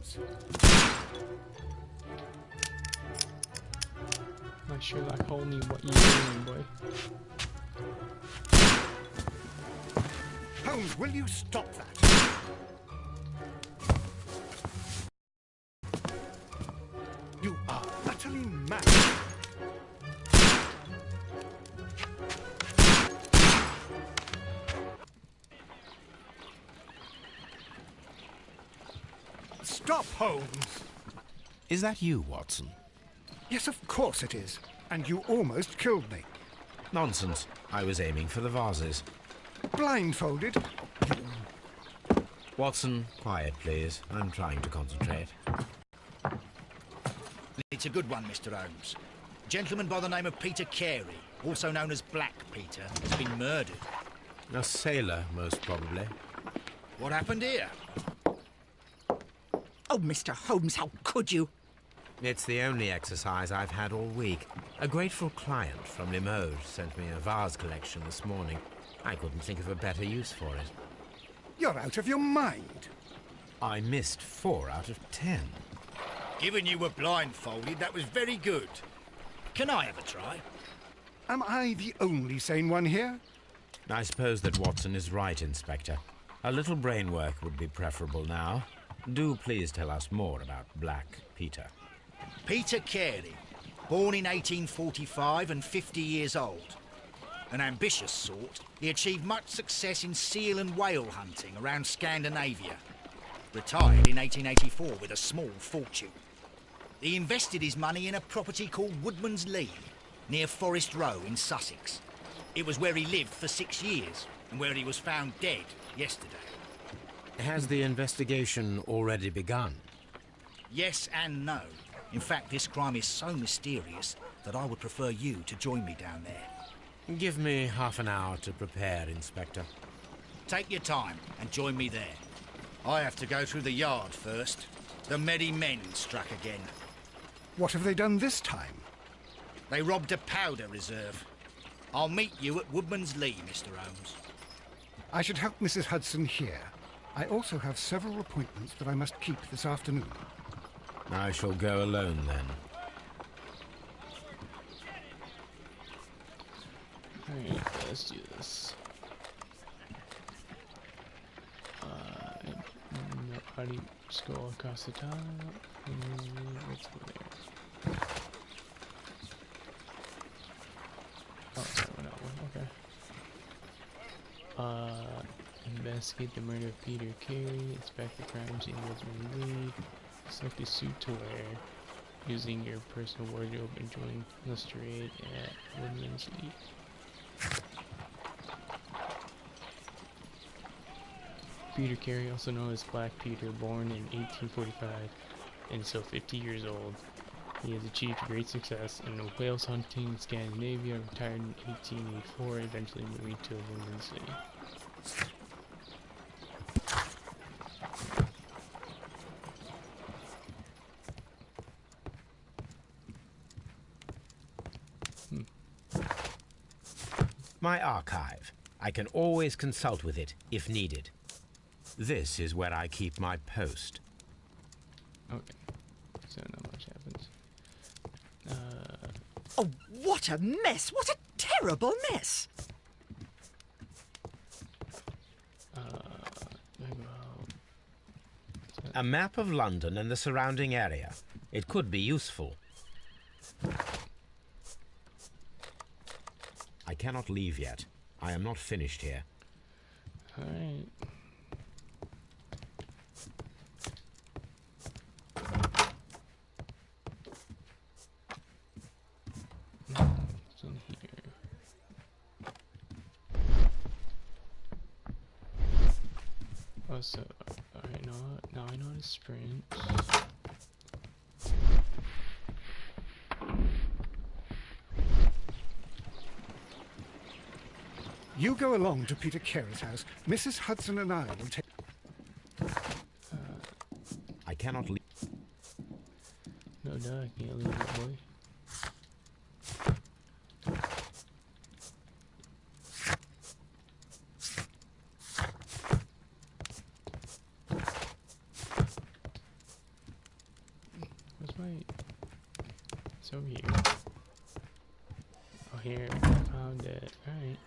Holmes. My Sherlock Holmes, what you doing, boy? Holmes, will you stop that? You are utterly mad. Stop, Holmes! Is that you, Watson? Yes, of course it is. And you almost killed me. Nonsense. I was aiming for the vases. Blindfolded? Watson, quiet, please. I'm trying to concentrate. It's a good one, Mr. Holmes. A gentleman by the name of Peter Carey, also known as Black Peter, has been murdered. A sailor, most probably. What happened here? Oh, Mr. Holmes, how could you? It's the only exercise I've had all week. A grateful client from Limoges sent me a vase collection this morning. I couldn't think of a better use for it. You're out of your mind. I missed 4 out of 10. Given you were blindfolded, that was very good. Can I have a try? Am I the only sane one here? I suppose that Watson is right, Inspector. A little brain work would be preferable now. Do please tell us more about Black Peter. Peter Carey, born in 1845 and 50 years old. An ambitious sort, he achieved much success in seal and whale hunting around Scandinavia. Retired in 1884 with a small fortune. He invested his money in a property called Woodman's Lee, near Forest Row in Sussex. It was where he lived for 6 years, and where he was found dead yesterday. Has the investigation already begun? Yes and no. In fact, this crime is so mysterious that I would prefer you to join me down there. Give me half an hour to prepare, Inspector. Take your time and join me there. I have to go through the yard first. The merry men struck again. What have they done this time? They robbed a powder reserve. I'll meet you at Woodman's Lee, Mr. Holmes. I should help Mrs. Hudson here. I also have several appointments that I must keep this afternoon. I shall go alone, then. Alright, let's do this. Nobody scroll across the top. Let's go there. Oh, sorry, we're not one. Okay. Investigate the murder of Peter Carey. Inspect the crime scene with Woodman's Lee. Select a suit to wear using your personal wardrobe and join Illustrate at Woodman's Lee. Peter Carey, also known as Black Peter, born in 1845 and so 50 years old. He has achieved great success in whales hunting in Scandinavia, retired in 1884, eventually moving to Woodman's Lee. My archive. I can always consult with it, if needed. This is where I keep my post. Okay, so not much happens. Oh, what a mess! What a terrible mess! A map of London and the surrounding area. It could be useful. I cannot leave yet. I am not finished here. Alright. What's in here? Oh, so, alright, now I know how to sprint. You go along to Peter Carey's house. Mrs. Hudson and I will take... I cannot leave. No, I can't leave it, boy. over here. Oh, here. I found it. Alright.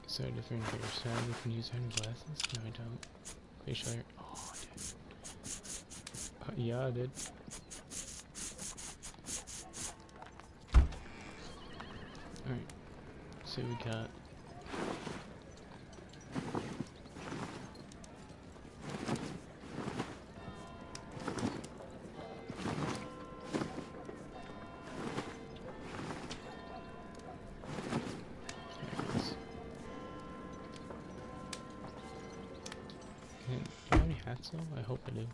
So different here. So we can use our glasses? No, I don't. Facial hair. Oh, I did. Yeah, I did. Alright. So we got. Do I have any hats though? I hope I do.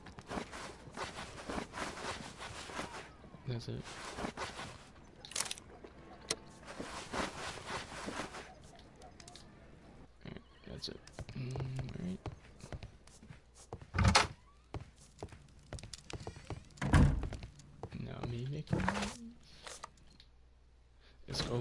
That's it. Alright, that's it. Alright. Now me making noise. Let's go.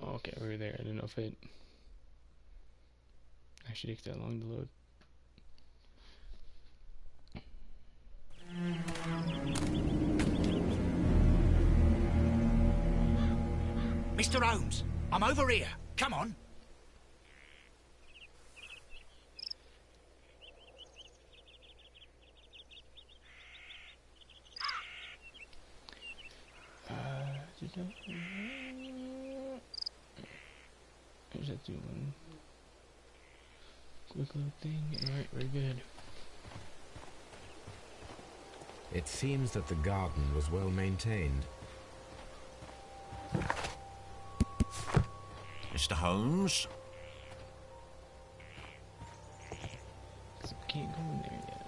Okay, we're there. I don't know if it actually takes that long to load. Mr. Holmes, I'm over here. Come on. There's that one. Quick little thing. Alright, we're good. It seems that the garden was well maintained. Mr. Holmes? So we can't go in there yet.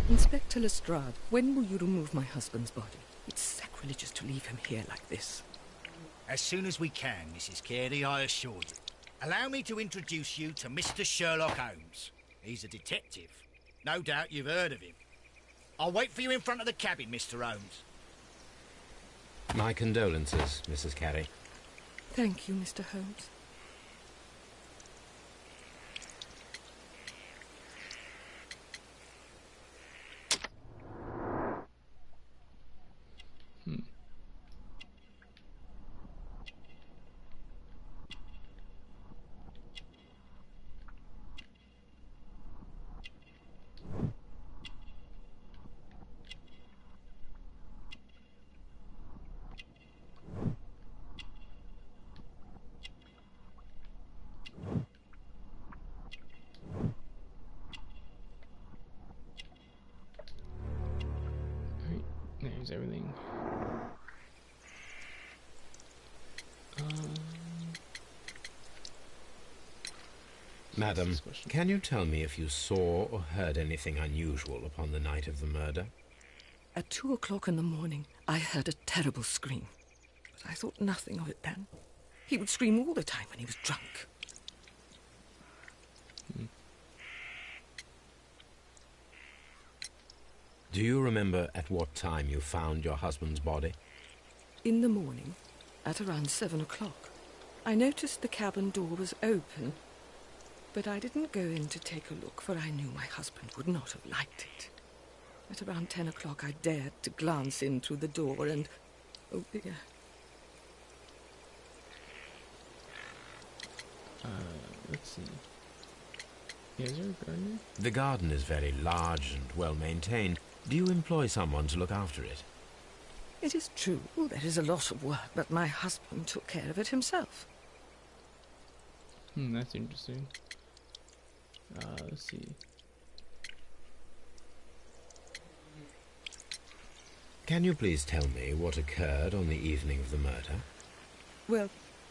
Inspector Lestrade, when will you remove my husband's body? It's sacrilegious to leave him here like this. As soon as we can, Mrs. Carey, I assure you. Allow me to introduce you to Mr. Sherlock Holmes. He's a detective. No doubt you've heard of him. I'll wait for you in front of the cabin, Mr. Holmes. My condolences, Mrs. Carey. Thank you, Mr. Holmes. Alright, there's everything. Madam, Next question. can you tell me if you saw or heard anything unusual upon the night of the murder? At 2 o'clock in the morning, I heard a terrible scream. But I thought nothing of it then. He would scream all the time when he was drunk. Do you remember at what time you found your husband's body? In the morning, at around 7 o'clock, I noticed the cabin door was open. But I didn't go in to take a look, for I knew my husband would not have liked it. At around 10 o'clock, I dared to glance in through the door and... oh dear. Let's see. Yeah, is there a gardener? The garden is very large and well maintained. Do you employ someone to look after it? It is true, there is a lot of work, but my husband took care of it himself. That's interesting. Let's see. Can you please tell me what occurred on the evening of the murder? Well,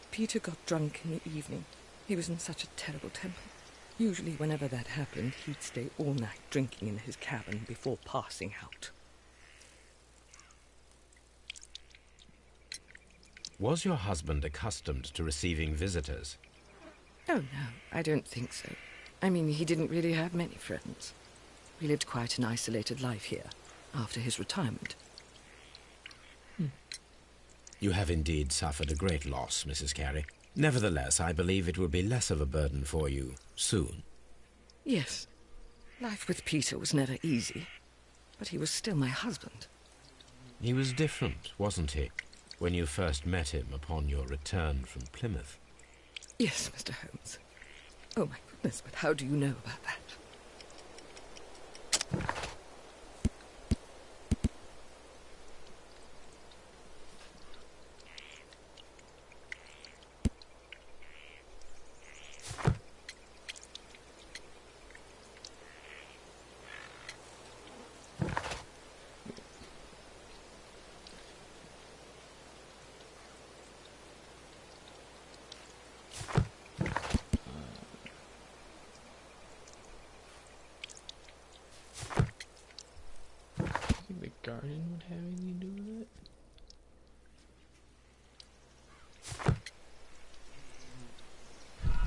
Peter got drunk in the evening. He was in such a terrible temper. Usually whenever that happened, he'd stay all night drinking in his cabin before passing out. Was your husband accustomed to receiving visitors? Oh, no, I don't think so. I mean, he didn't really have many friends. We lived quite an isolated life here, after his retirement. You have indeed suffered a great loss, Mrs. Carey. Nevertheless, I believe it will be less of a burden for you soon. Yes. Life with Peter was never easy, but he was still my husband. He was different, wasn't he, when you first met him upon your return from Plymouth? Yes, Mr. Holmes. Oh, my goodness, but how do you know about that? Garden would have anything to do with it?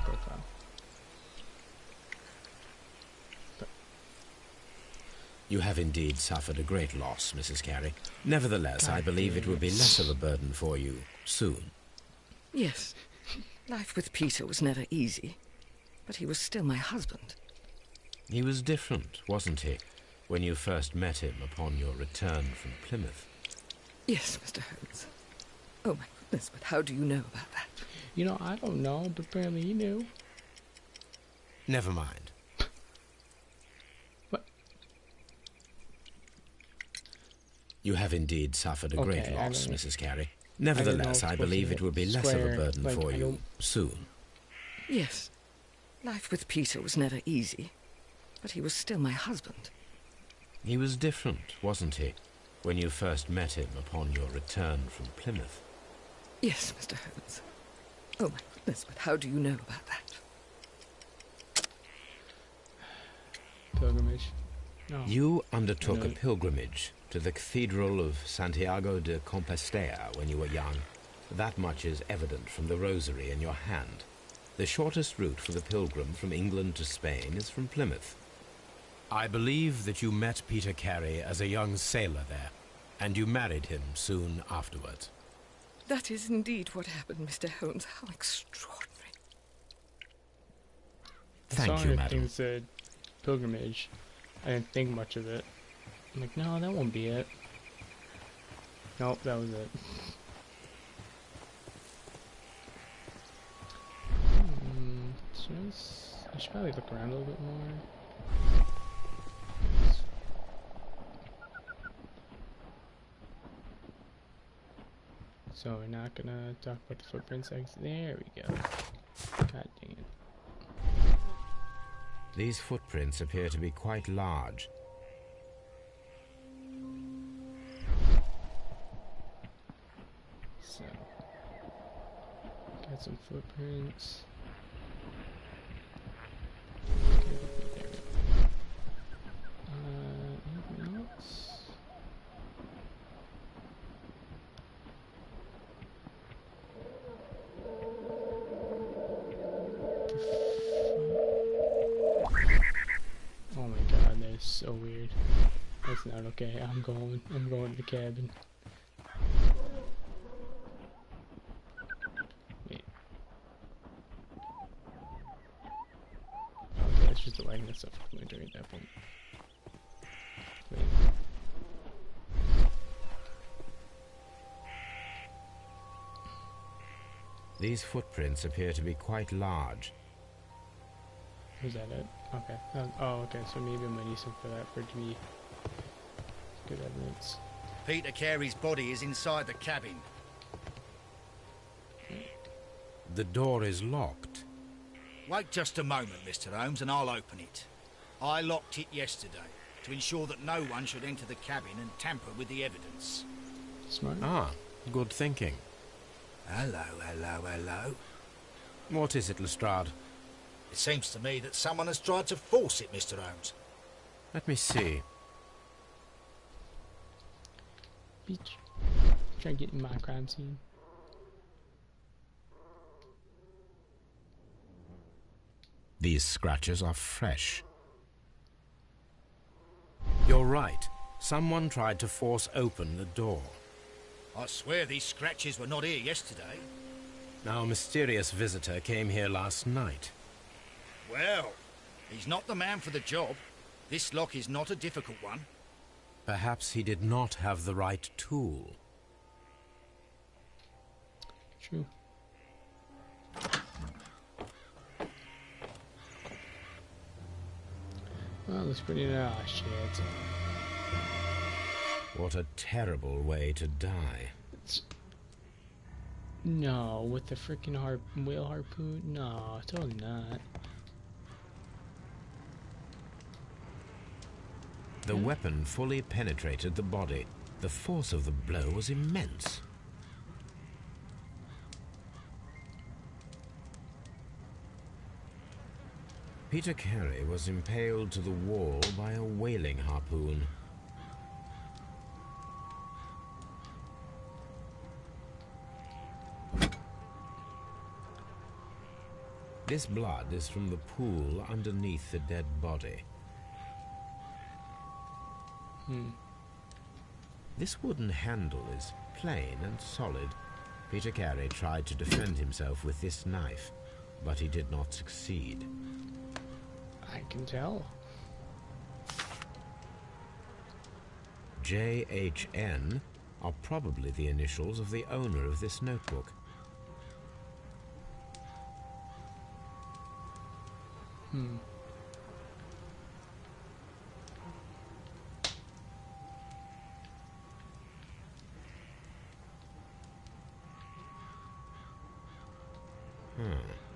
Profile. You have indeed suffered a great loss, Mrs. Carey. Nevertheless, I believe it will be less of a burden for you soon. Yes. Life with Peter was never easy, but he was still my husband. He was different, wasn't he, when you first met him upon your return from Plymouth? Yes, Mr. Holmes. Oh, my goodness, but how do you know about that? You know, I don't know, but apparently you knew. Never mind. What? You have indeed suffered a great Okay, loss, Mrs. Carey. I Nevertheless, I believe it will be less of a burden like, for you soon. Yes. Life with Peter was never easy, but he was still my husband. He was different, wasn't he, when you first met him upon your return from Plymouth? Yes, Mr. Holmes. Oh, my goodness, but how do you know about that? Pilgrimage. No. You undertook a No. pilgrimage to the Cathedral of Santiago de Compostela when you were young. That much is evident from the rosary in your hand. The shortest route for the pilgrim from England to Spain is from Plymouth. I believe that you met Peter Carey as a young sailor there, and you married him soon afterwards. That is indeed what happened, Mr. Holmes. How extraordinary. Thank you, madam. Things said pilgrimage. I didn't think much of it. I'm like, no, that won't be it. Nope, that was it. I should probably look around a little bit more. So we're not gonna talk about the footprints. There we go. God dang it. These footprints appear to be quite large. So, got some footprints. Okay, there we go. Anything else? Oh my god, that is so weird. That's not okay. I'm going to the cabin. Wait. Okay, that's just the lighting and stuff I'm doing at that point. Wait. These footprints appear to be quite large. Was that it? Okay. Oh, okay. So maybe I'm gonna need some for that for it to be good evidence. Peter Carey's body is inside the cabin. The door is locked. Wait just a moment, Mr. Holmes, and I'll open it. I locked it yesterday. to ensure that no one should enter the cabin and tamper with the evidence. Smart. Ah, good thinking. Hello, hello, hello. What is it, Lestrade? It seems to me that someone has tried to force it, Mr. Holmes. Let me see. Bitch. Try to get in my crime scene. These scratches are fresh. You're right. Someone tried to force open the door. I swear these scratches were not here yesterday. Our mysterious visitor came here last night. Well, he's not the man for the job. This lock is not a difficult one. Perhaps he did not have the right tool. True. Well, looks pretty shit. What a terrible way to die. No, with the freaking whale harpoon? No, totally not. The weapon fully penetrated the body. The force of the blow was immense. Peter Carey was impaled to the wall by a whaling harpoon. This blood is from the pool underneath the dead body. This wooden handle is plain and solid. Peter Carey tried to defend himself with this knife, but he did not succeed. I can tell. JHN are probably the initials of the owner of this notebook.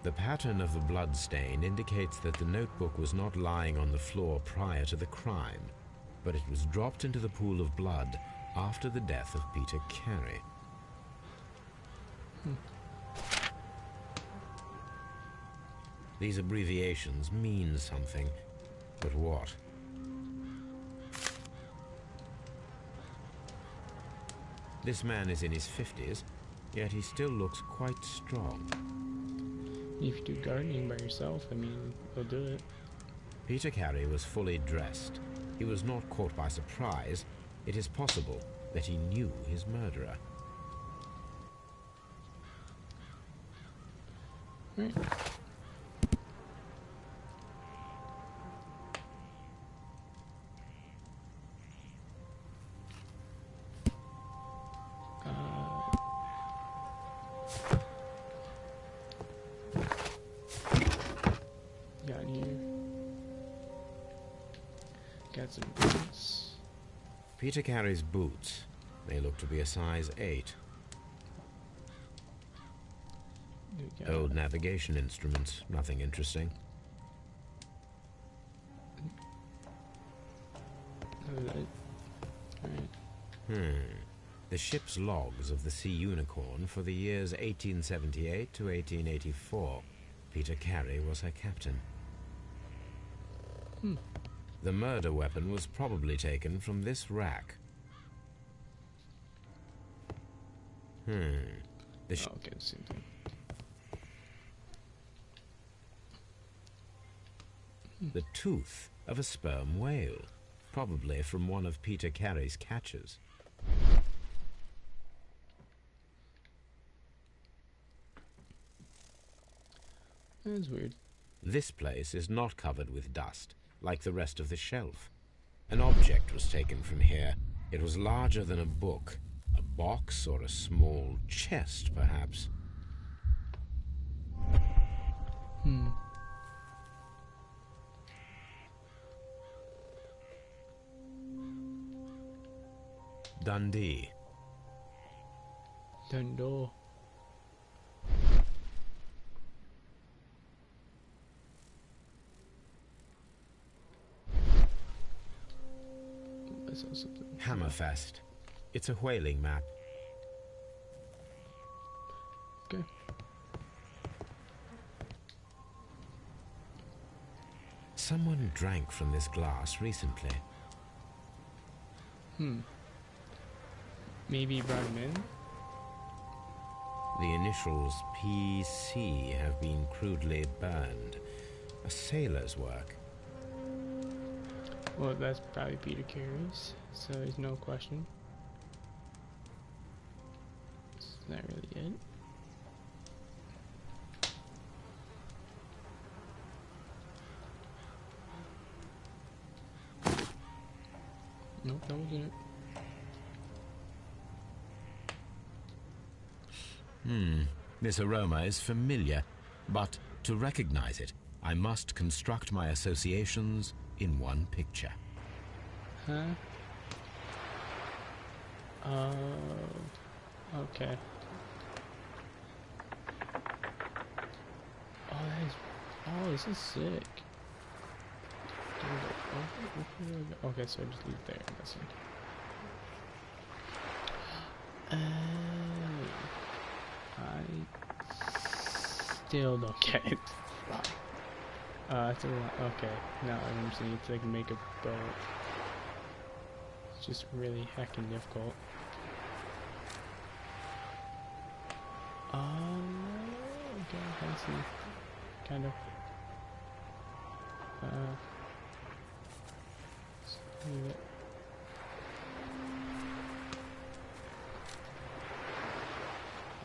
The pattern of the blood stain indicates that the notebook was not lying on the floor prior to the crime, but it was dropped into the pool of blood after the death of Peter Carey. These abbreviations mean something, but what? This man is in his 50s, yet he still looks quite strong. If you do gardening by yourself, I mean, you'll do it. Peter Carey was fully dressed. He was not caught by surprise. It is possible that he knew his murderer. Right. Got here. Got some boots. Peter Carey's boots. They look to be a size 8. We got Old navigation instruments. Nothing interesting. Alright. The ship's logs of the Sea Unicorn for the years 1878 to 1884. Peter Carey was her captain. The murder weapon was probably taken from this rack. The sh- Okay, same thing. The tooth of a sperm whale, probably from one of Peter Carey's catches. That's weird. This place is not covered with dust, like the rest of the shelf. An object was taken from here. It was larger than a book. A box or a small chest, perhaps. Dundee. Dundo. I saw something. Hammerfest. It's a whaling map. Okay. Someone drank from this glass recently. Maybe he brought him in? The initials PC have been crudely burned. A sailor's work. Well, that's probably Peter Carey's, so there's no question. Is that really it? Nope, that wasn't it. This aroma is familiar, but to recognize it, I must construct my associations in one picture. Huh? Okay. Oh, that is... Oh, this is sick. Okay, so I just leave it there, I'm guessing. I still don't get it. It's a lot. Okay, now I'm just need to make a boat. It's just really heckin' difficult. Okay, I see. Kind of. Just leave it.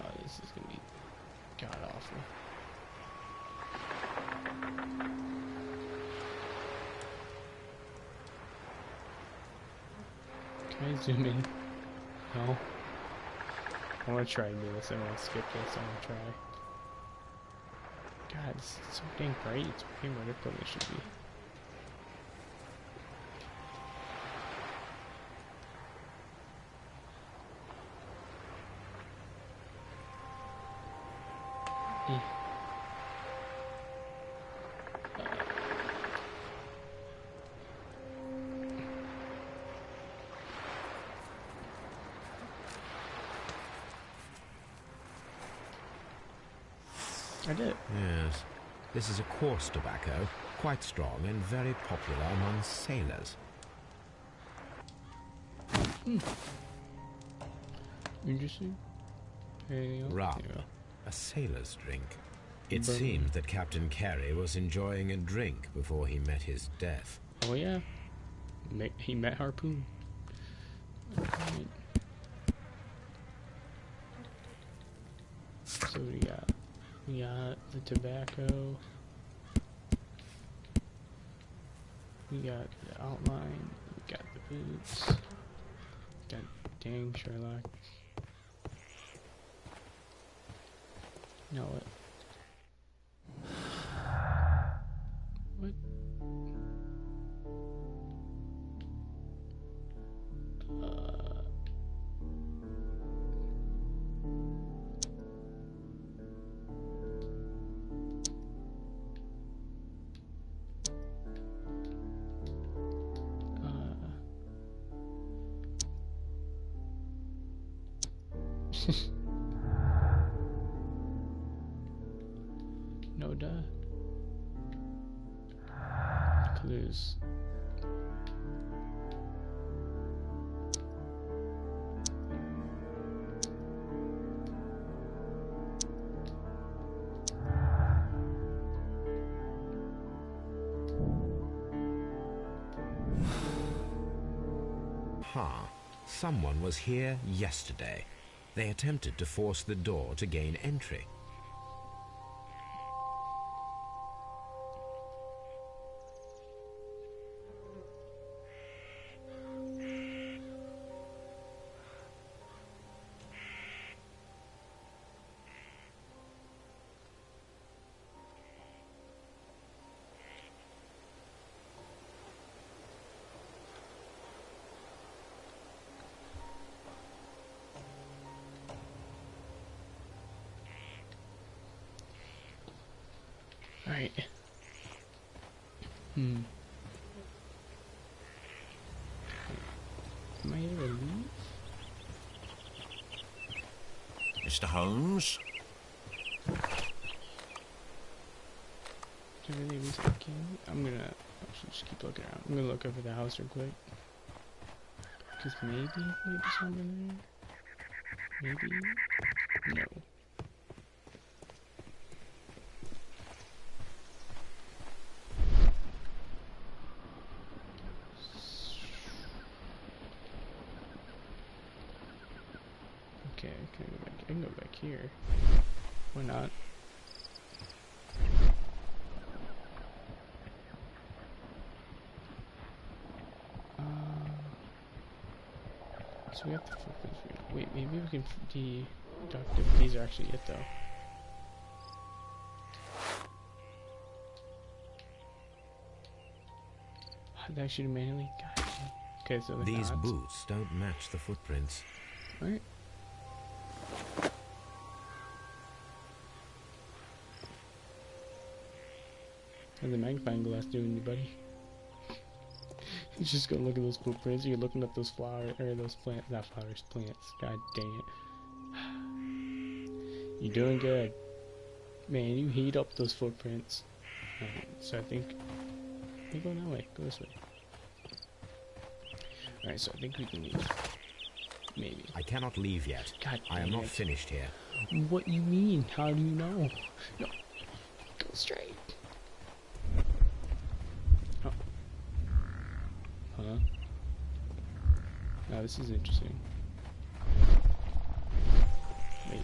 Oh, this is gonna be god awful. Can I zoom in? No. I want to try and do this. I want to skip this. I want to try. God, this is so dang bright. It's way more difficult than it should be. I did. Yes. This is a coarse tobacco, quite strong and very popular among sailors. Interesting. Rum, a sailor's drink. It seemed that Captain Carey was enjoying a drink before he met his death. Oh yeah. He met Harpoon. Right. So we got the tobacco. We got the outline. We got the boots. Got dang Sherlock. You know what? What? No duh. Clues. Someone was here yesterday. They attempted to force the door to gain entry. Alright. ever leave? Mr. Holmes? Is there really a reason I can't? I'm gonna actually just keep looking around. I'm gonna look over the house real quick. Because maybe might be something there. Maybe. No. Okay, I can go back here. Why not? So we have the footprints. Wait, maybe we can deduct if these are actually it, though. They actually manually. God. Okay, so These boots don't match the footprints. Right. How's the magnifying glass doing, you buddy? You just go look at those footprints. You're looking up those flowers or those plants, not flowers, plants. God dang it! You're doing good, man. You heat up those footprints. Alright, so I think we go that way. Go this way. Alright, so I think we can leave. Maybe. I cannot leave yet. God I am dang not it. finished here. What you mean? How do you know? No. Go straight. Oh. Huh? Now this is interesting. Wait.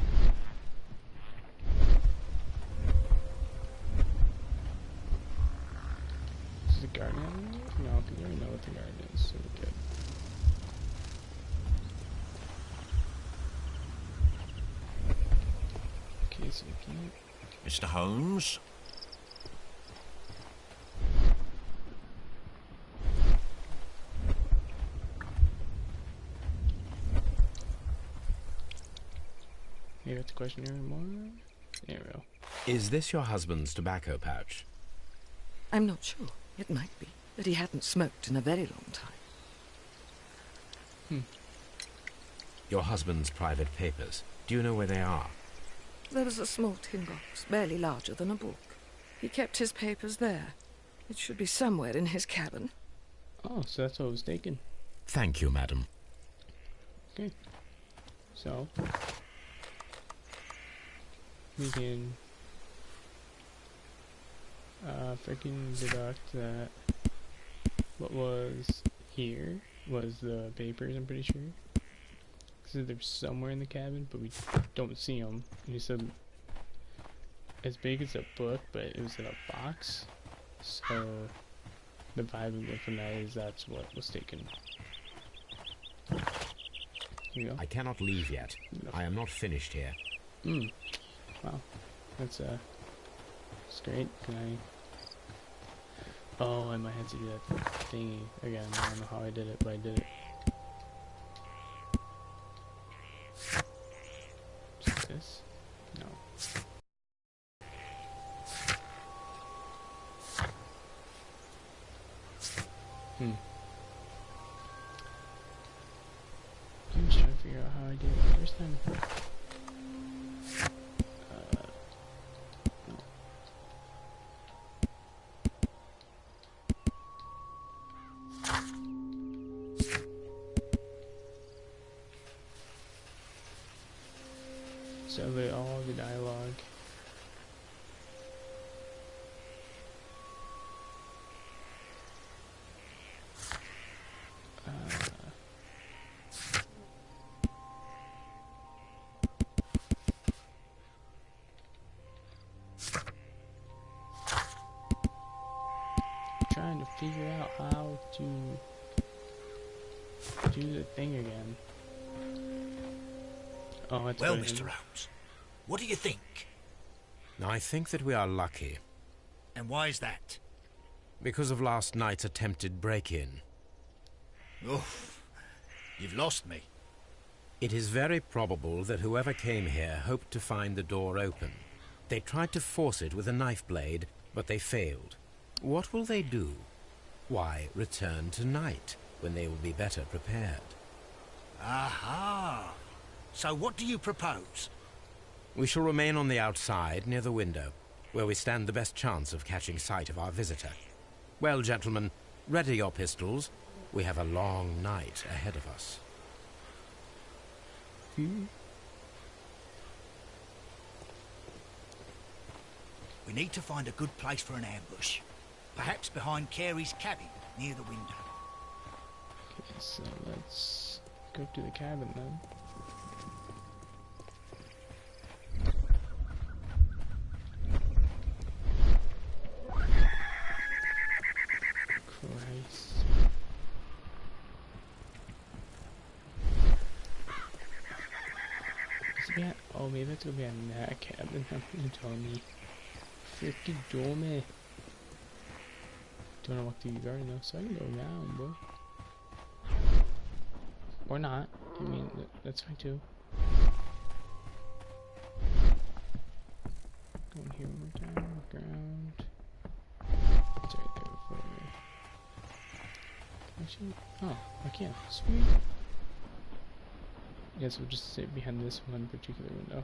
Is the garden out there? No, because we already know what the garden is, so we're good. Okay, so we can't. Mr. Holmes? Maybe that's the questionnaire more? There we go. Is this your husband's tobacco pouch? I'm not sure. It might be. But he hadn't smoked in a very long time. Your husband's private papers. Do you know where they are? There was a small tin box, barely larger than a book. He kept his papers there. It should be somewhere in his cabin. Oh, so that's what was taken. Thank you, madam. Okay. So we can freaking deduct that what was here was the papers, I'm pretty sure. Because they're somewhere in the cabin, but we don't see them. And he said as big as a book, but it was in a box. So the vibe we get from that is that's what was taken. Here we go. I cannot leave yet. I am not finished here. Wow. That's great. Can I... Oh, I might have to do that thingy again. I don't know how I did it, but I did it. Is this? No. I'm just trying to figure out how I did it the first time. No. So all the dialogue. Trying to figure out how to do the thing again. Oh, it's Well, Mr. Holmes, what do you think? I think that we are lucky And why is that? because of last night's attempted break-in. Oof, you've lost me. It is very probable that whoever came here hoped to find the door open. They tried to force it with a knife blade, but they failed. What will they do? Why, return tonight, when they will be better prepared. Aha. So what do you propose? We shall remain on the outside, near the window, where we stand the best chance of catching sight of our visitor. Well, gentlemen, ready your pistols. We have a long night ahead of us. We need to find a good place for an ambush. Perhaps behind Carey's cabin, near the window. Okay, so let's go to the cabin then. Christ. Oh, maybe it's gonna be in that cabin. You telling me? Freaking dummy. Don't wanna walk through your garden though, so I can go down, bro. Or not. I mean, that's fine too. Going here one more time. Ground. It's right there before me. Actually, oh, I can. Sweet. I guess we'll just sit behind this one particular window.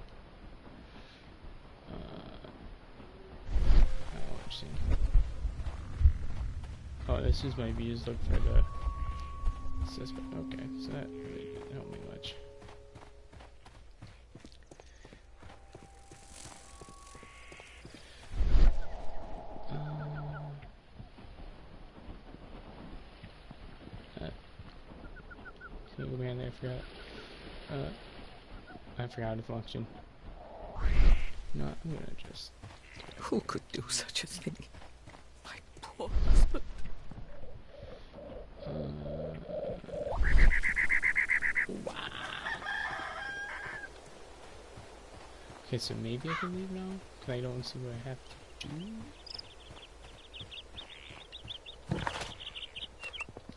Oh, this is my views. Look for the suspect. Okay, so that really didn't help me much. Can you go behind there? I forgot to function. No, I'm gonna just. Who could do such a thing? My poor husband. Wow. Okay, so maybe I can leave now? Because I don't see what I have to do.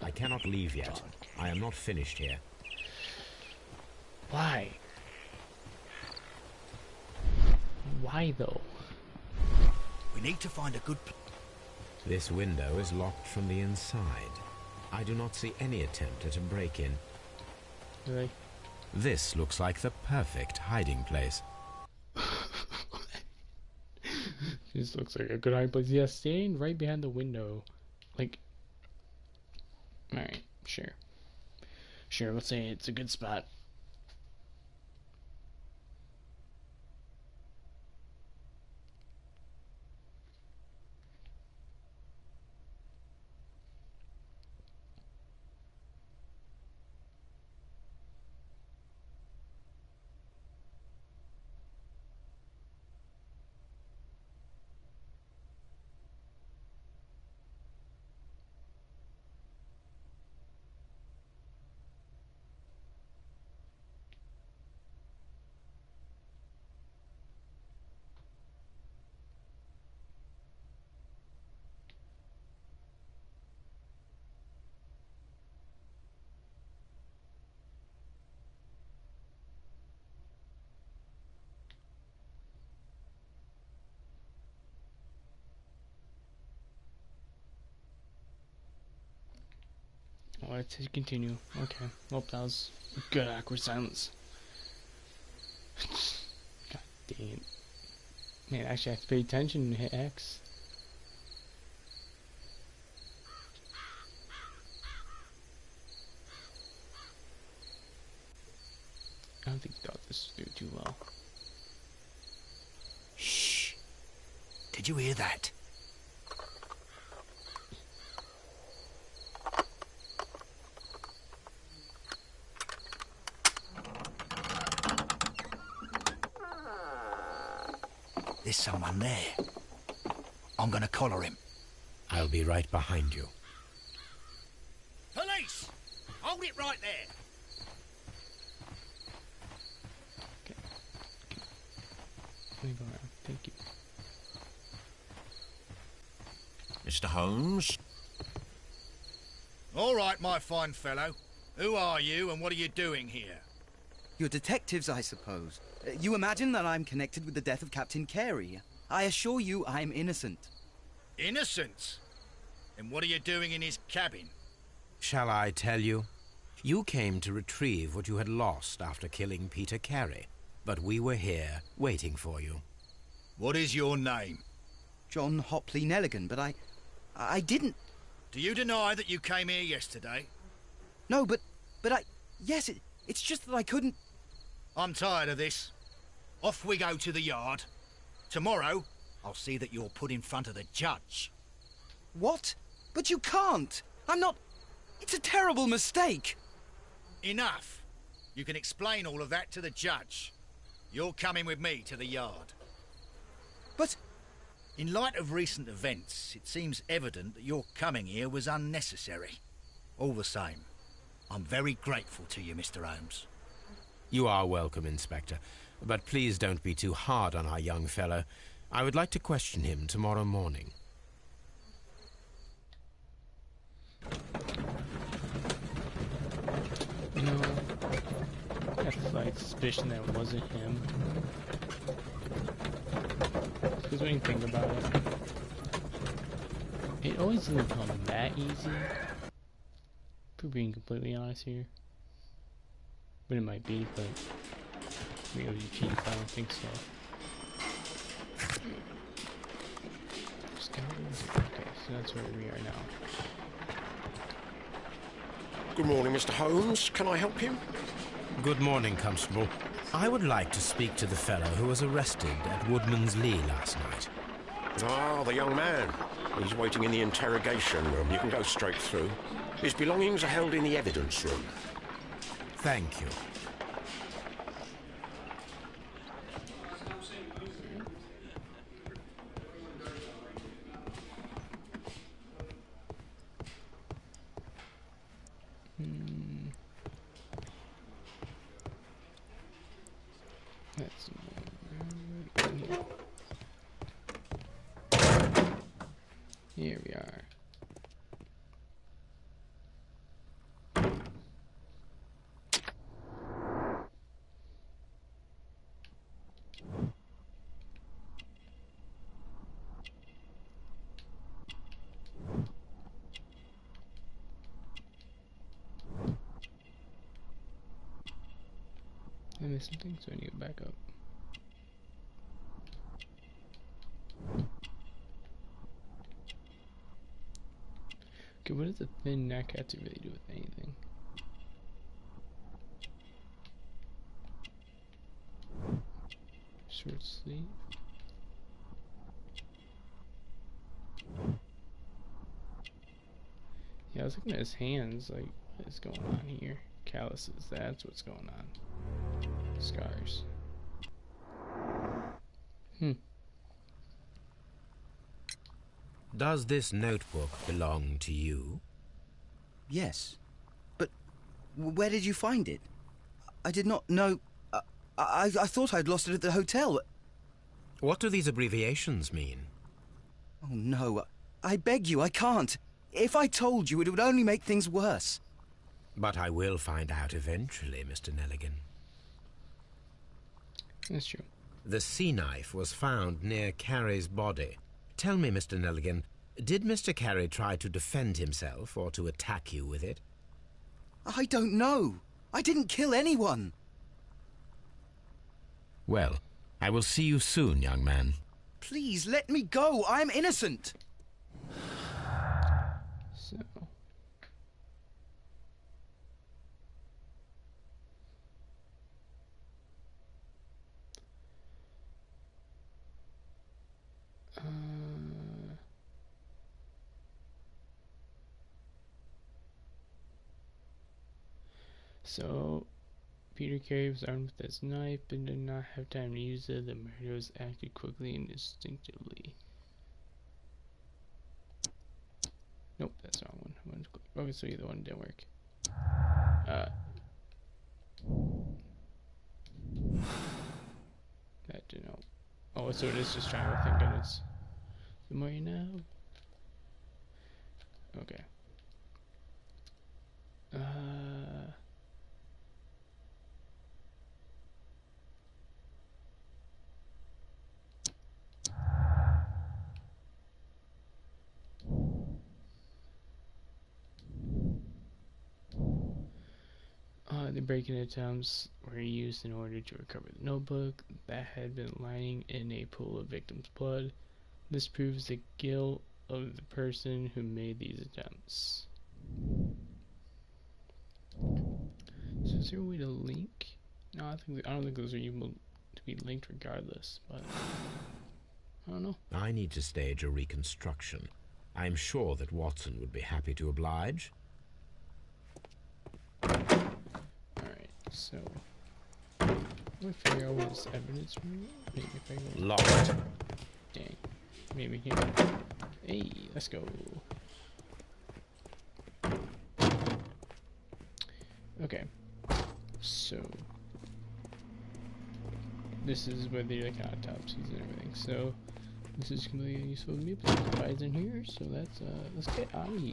I cannot leave yet. I am not finished here. Why? Why though? We need to find a good This window is locked from the inside. I do not see any attempt at a break-in. Really? This looks like the perfect hiding place. This looks like a good hiding place. Yeah, staying right behind the window. Like, alright, sure. Sure, we'll say it's a good spot. Oh, let's continue. Okay. Well, that was good awkward silence. God dang it. Man, actually I have to pay attention and hit X. I don't think he thought this through too well. Shh. Did you hear that? There's someone there. I'm gonna collar him. I'll be right behind you. Police! Hold it right there. Okay. Let me go around. Thank you. Mr. Holmes? All right, my fine fellow. Who are you and what are you doing here? You're detectives, I suppose. You imagine that I'm connected with the death of Captain Carey. I assure you I'm innocent. Innocent? And what are you doing in his cabin? Shall I tell you? You came to retrieve what you had lost after killing Peter Carey, but we were here, waiting for you. What is your name? John Hopley Nelligan, but I didn't... Do you deny that you came here yesterday? No, but yes, it's just that I couldn't... I'm tired of this. Off we go to the yard. Tomorrow, I'll see that you're put in front of the judge. What? But you can't! I'm not... It's a terrible mistake! Enough! You can explain all of that to the judge. You're coming with me to the yard. But... In light of recent events, it seems evident that your coming here was unnecessary. All the same, I'm very grateful to you, Mr. Holmes. You are welcome, Inspector, but please don't be too hard on our young fellow. I would like to question him tomorrow morning. No, I have a slight suspicion that it wasn't him. Because when you think about it, it always doesn't come that easy. For being completely honest here. But it might be, but maybe it was a cheat, I don't think so. Okay, so that's where we are now. Good morning, Mr. Holmes. Can I help you? Good morning, Constable. I would like to speak to the fellow who was arrested at Woodman's Lee last night. Ah, the young man. He's waiting in the interrogation room. You can go straight through. His belongings are held in the evidence room. Thank you. That's here we are. I missed something, so I need to back up. Okay, what does a thin neck have to really do with anything? Short sleeve. Yeah, I was looking at his hands, like, what is going on here? Calluses, that's what's going on. Scars. Does this notebook belong to you? Yes. But where did you find it? I did not know... I thought I'd lost it at the hotel. What do these abbreviations mean? Oh, no. I beg you, I can't. If I told you, it would only make things worse. But I will find out eventually, Mr. Nelligan. That's true. The sea knife was found near Carey's body. Tell me, Mr. Nelligan, did Mr. Carey try to defend himself or to attack you with it? I don't know. I didn't kill anyone. Well, I will see you soon, young man. Please, let me go. I'm innocent. So... So, Peter Carey was armed with his knife and did not have time to use it. The murderers acted quickly and instinctively. Nope, that's the wrong one. Okay, so either one didn't work. That didn't help. Oh, so it is just triangle, thank goodness. The more you know. Okay. The break-in attempts were used in order to recover the notebook that had been lying in a pool of victims' blood. This proves the guilt of the person who made these attempts. So is there a way to link? No, I don't think those are able to be linked regardless, but I don't know. I need to stage a reconstruction. I'm sure that Watson would be happy to oblige. Alright, so we figure out what this evidence maybe if I go Locked. dang. Maybe here. Hey, let's go. Okay. So this is where they like autopsies and everything. So this is completely useful to me, but there's a prize in here, so let's get out of here.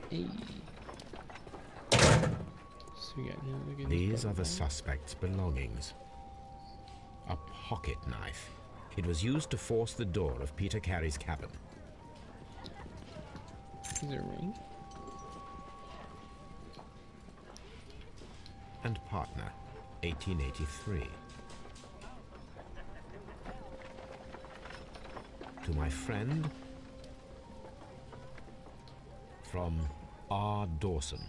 Hey. So we got no. These are the suspect's belongings. A pocket knife. It was used to force the door of Peter Carey's cabin. Is there a ring? And partner, 1883. To my friend, from R. Dawson.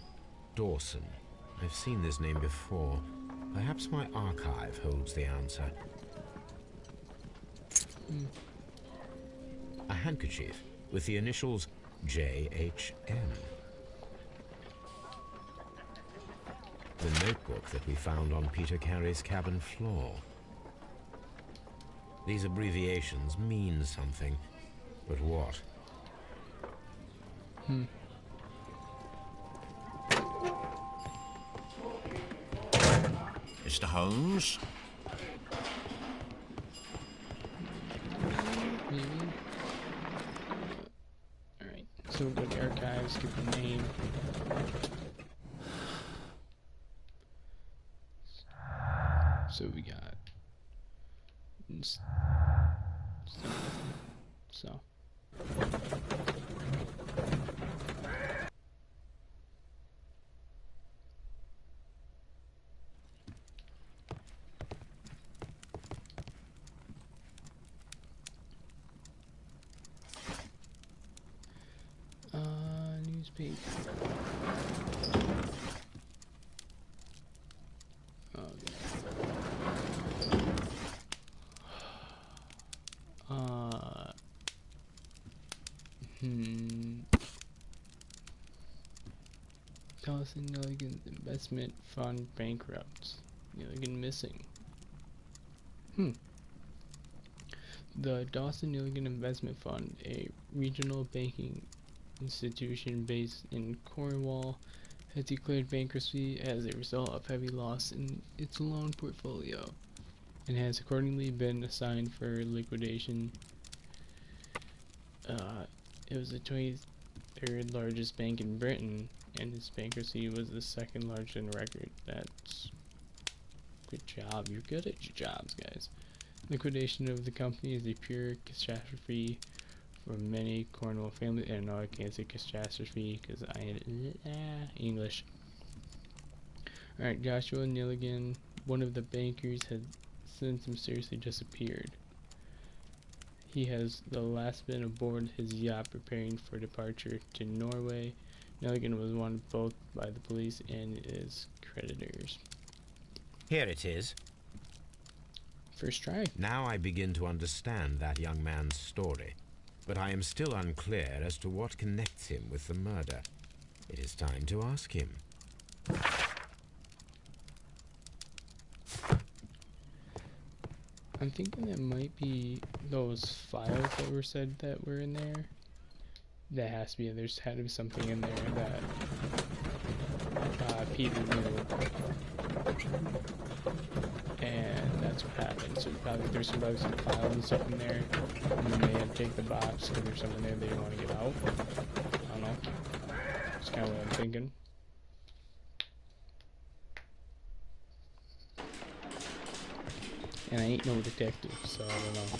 Dawson. I've seen this name before. Perhaps my archive holds the answer. A handkerchief with the initials J.H.M. The notebook that we found on Peter Carey's cabin floor. These abbreviations mean something, but what? Mr. Holmes? Maybe. Alright, so we'll go to archives, get the name. So we got so newspaper. Dawson Milligan's investment fund bankrupt. Milligan missing. The Dawson Milligan Investment Fund, a regional banking institution based in Cornwall, has declared bankruptcy as a result of heavy loss in its loan portfolio, and has accordingly been assigned for liquidation. It was the 23rd largest bank in Britain, and its bankruptcy was the second largest in record. That's good job. You're good at your jobs, guys. Liquidation of the company is a pure catastrophe for many Cornwall families. And no, I can't say catastrophe because English. Alright, Joshua Milligan, one of the bankers, has since mysteriously disappeared. He has the last been aboard his yacht preparing for departure to Norway. Milligan was wanted both by the police and his creditors. Here it is. First try. Now I begin to understand that young man's story, but I am still unclear as to what connects him with the murder. It is time to ask him. I'm thinking that might be those files that were said that were in there. That has to be, there's had to be something in there that Peter knew. And that's what happened. So probably there's probably some files and stuff in there. And then they had to take the box because there's something there they didn't want to get out. I don't know. That's kind of what I'm thinking. And I ain't no detective, so I don't know.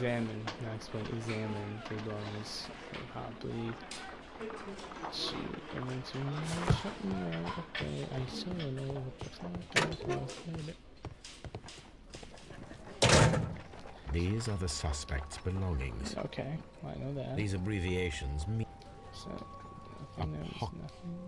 examine, not explain, examine the lungs of Hopley. Shoot, and to shut me out. Okay, I still don't know what the fuck These are the suspect's belongings. Okay, well, I know that. These abbreviations mean... So, nothing, there was nothing.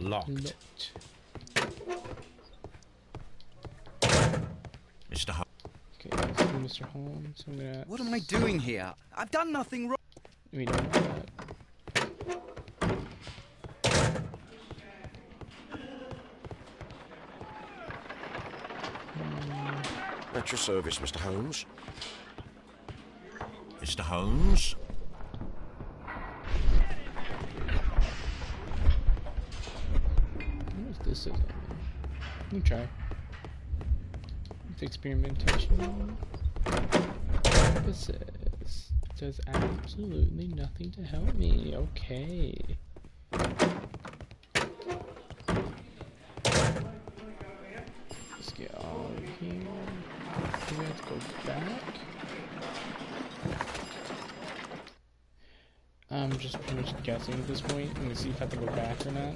Locked. Mr. Holmes. Okay, let's do Mr. Holmes. I'm gonna... What am I doing here? I've done nothing wrong. We don't know that. At your service, Mr. Holmes. Mr. Holmes? What if this is it? Let me try. With experimentation. This says does absolutely nothing to help me. Okay. Let's get all of here. Do we have to go back? I'm just pretty much guessing at this point. I'm gonna see if I have to go back or not.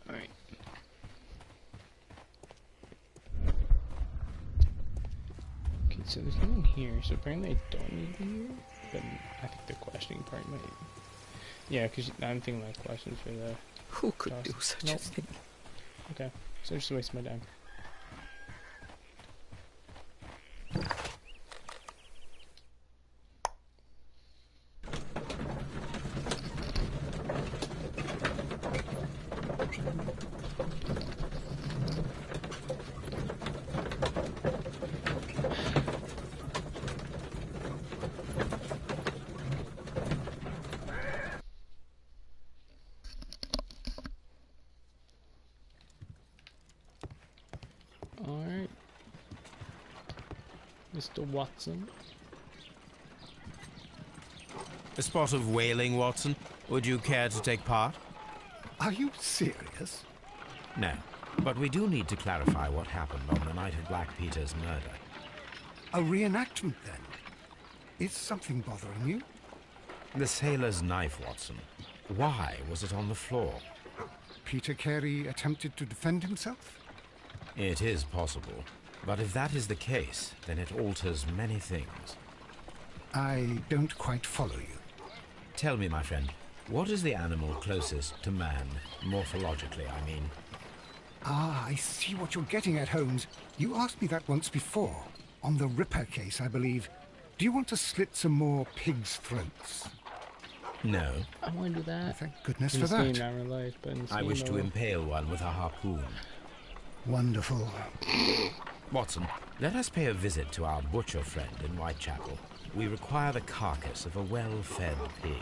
Alright. Okay, so there's no one here, so apparently I don't need to be here, but I think the questioning part might... Yeah, because I'm thinking my questions for the... Who could do Nope. such a thing? Okay, so just waste my time. Alright. Mr. Watson. A spot of whaling, Watson. Would you care to take part? Are you serious? No. But we do need to clarify what happened on the night of Black Peter's murder. A reenactment, then? Is something bothering you? The sailor's knife, Watson. Why was it on the floor? Peter Carey attempted to defend himself? It is possible. But if that is the case, then it alters many things. I don't quite follow you. Tell me, my friend, what is the animal closest to man, morphologically, I mean? Ah, I see what you're getting at, Holmes. You asked me that once before. On the Ripper case, I believe. Do you want to slit some more pigs' throats? No. I want to do that. Thank goodness In for this game, that. not in real life, but in this I game, wish to though. impale one with a harpoon. Wonderful. Watson, let us pay a visit to our butcher friend in Whitechapel. We require the carcass of a well-fed pig.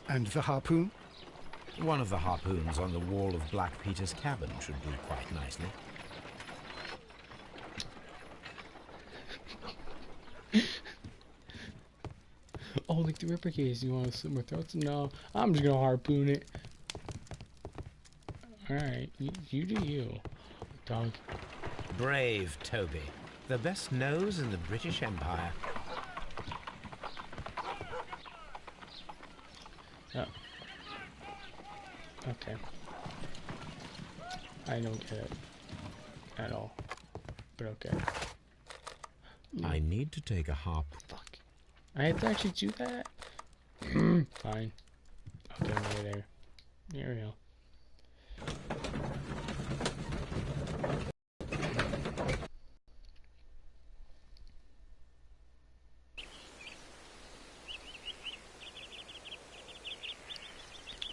And the harpoon? One of the harpoons on the wall of Black Peter's cabin should do quite nicely. Oh, like the Ripper case, you want to slit my throats? No, I'm just gonna harpoon it. Alright, you do you, dog. Brave Toby. The best nose in the British Empire. Oh. Okay. I don't get it. At all. But okay. I need to take a harp. Fuck. I have to actually do that? Fine. Okay, I'm right there. Here we go.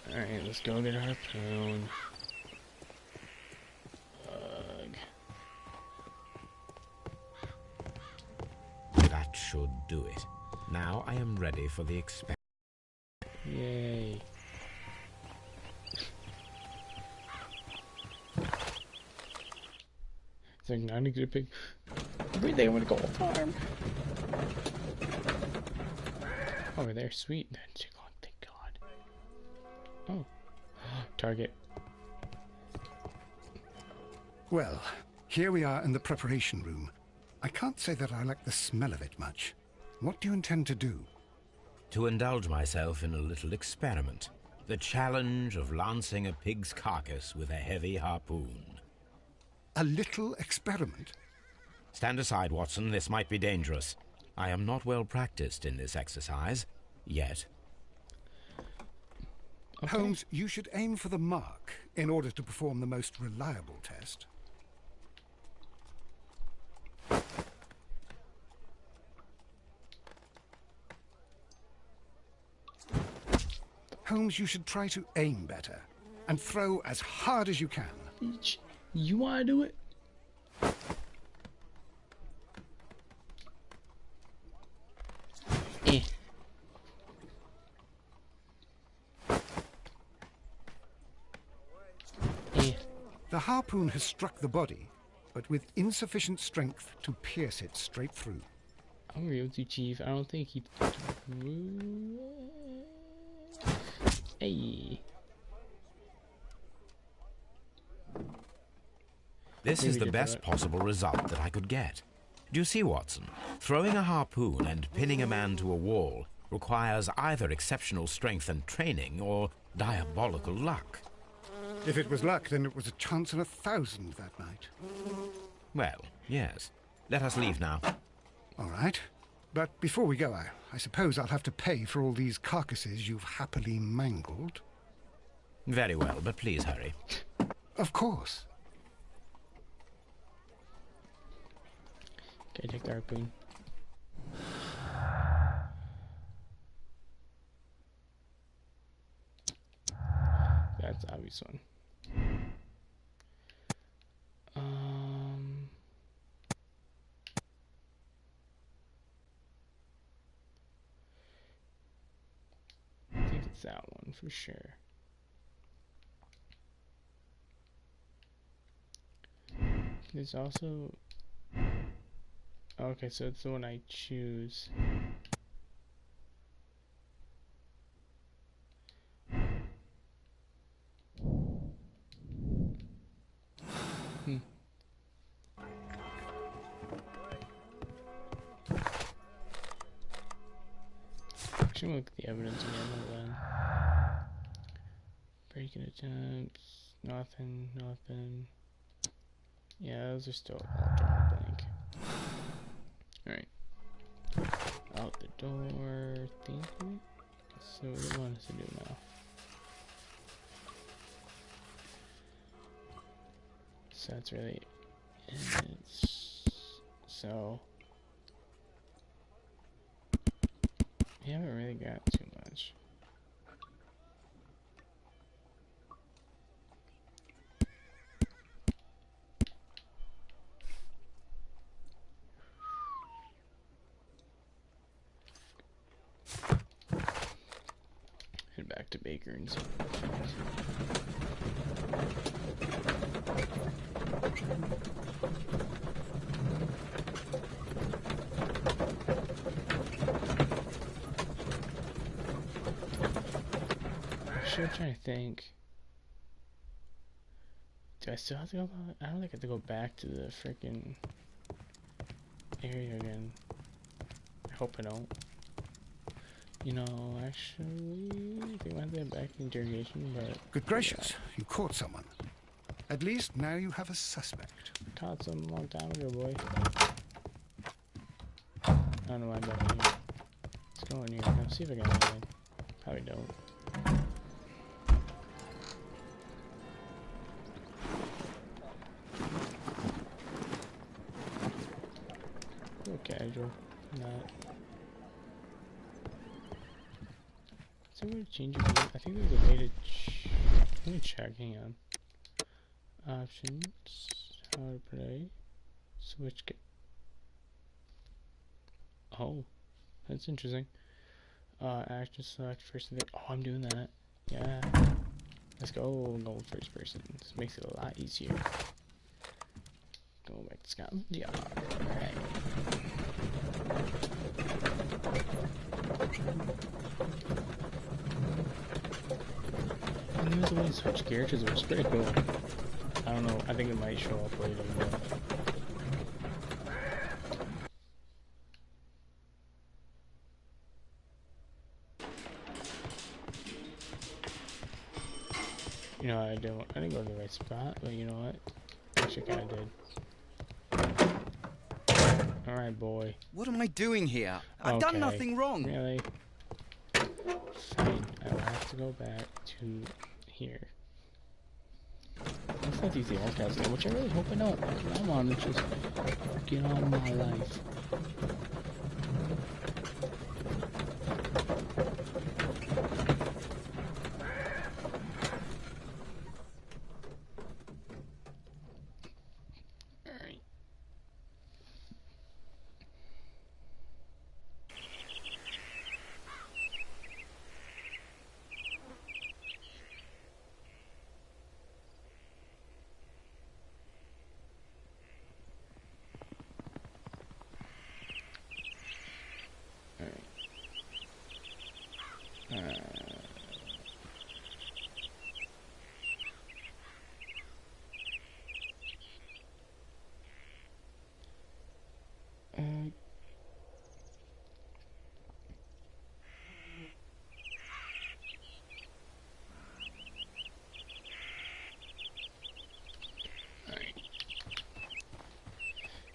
Alright, let's go get a harpoon. should do it. Now I am ready for the experiment. Yay. It's like not a good pig. Where they want to go farm? Over there, sweet. Thank God. Oh. Target. Well, here we are in the preparation room. I can't say that I like the smell of it much. What do you intend to do? To indulge myself in a little experiment. The challenge of lancing a pig's carcass with a heavy harpoon. A little experiment? Stand aside, Watson. This might be dangerous. I am not well practiced in this exercise. Yet. Okay. Holmes, you should aim for the mark in order to perform the most reliable test. Holmes, you should try to aim better and throw as hard as you can. You want to do it? Eh. The harpoon has struck the body, but with insufficient strength to pierce it straight through. I'm agree with you, Chief. I don't think he. Hey. This Maybe is the get best that. possible result that I could get. Do you see, Watson? Throwing a harpoon and pinning a man to a wall requires either exceptional strength and training or diabolical luck. If it was luck, then it was a chance in 1,000 that night. Well, yes. Let us leave now. All right. But before we go, I suppose I'll have to pay for all these carcasses you've happily mangled. Very well, but please hurry. Of course. Okay, take the harpoon. That's the obvious one. I think it's that one for sure. There's also. Okay, so it's the one I choose. Actually, look at the evidence again. Hold on. Breaking attempts. Nothing. Yeah, those are still all drawn blank. Alright. Out the door. Thinking. So what do you want us to do now? So that's really it. So we haven't really got too much. Head back to Baker and see what we find. I'm trying to think. Do I still have to go? I don't think I have to go back to the freaking area again. I hope I don't. You know, actually, I think I might have back to interrogation, but. Good gracious, you caught someone. At least now you have a suspect. I caught some a long time ago, boy. I don't know why I'm back here. Let's go in here. Let's see if I got anything. Probably don't. Casual, not. Is there a way to change it? I think there's a way to. Let me check. Hang on. Options. How to play. Switch. Oh, that's interesting. Action select first thing. Oh, I'm doing that. Yeah. Let's go. Go first person. This makes it a lot easier. Go back to Scotland Yard. Alright. And there was a way to switch characters, which was pretty cool. I don't know. I think it might show up later, but... You know, I didn't go to the right spot, but you know what? Actually, I kinda did. Alright, boy. What am I doing here? I've done nothing wrong. Really? Fine. I will have to go back to here. Let's not use the archives again, which I really hope I don't. I want to just get on with my life.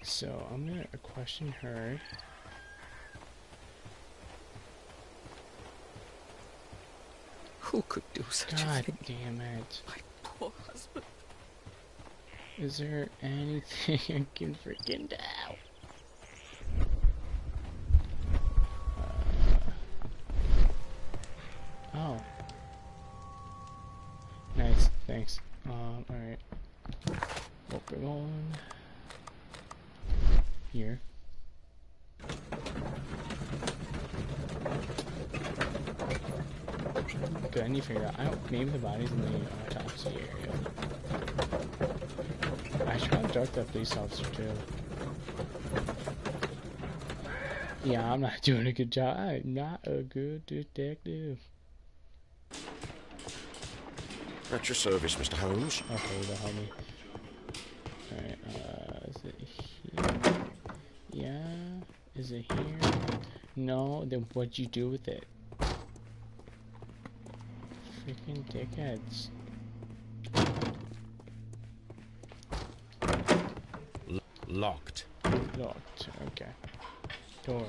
So I'm gonna question her. Who could do such a God thing? damn it. My poor husband. Is there anything I can freaking do? Oh. Nice, thanks. Alright. What we're going here. Good, I need to figure out. Maybe the body's in the autopsy area. I should probably talk to that police officer too. Yeah, I'm not doing a good job. I'm not a good detective. At your service, Mr. Holmes. Okay, that'll help me. Alright, is it here? Yeah. Is it here? No, then what'd you do with it? Freaking dickheads. Locked. Locked, okay. Door.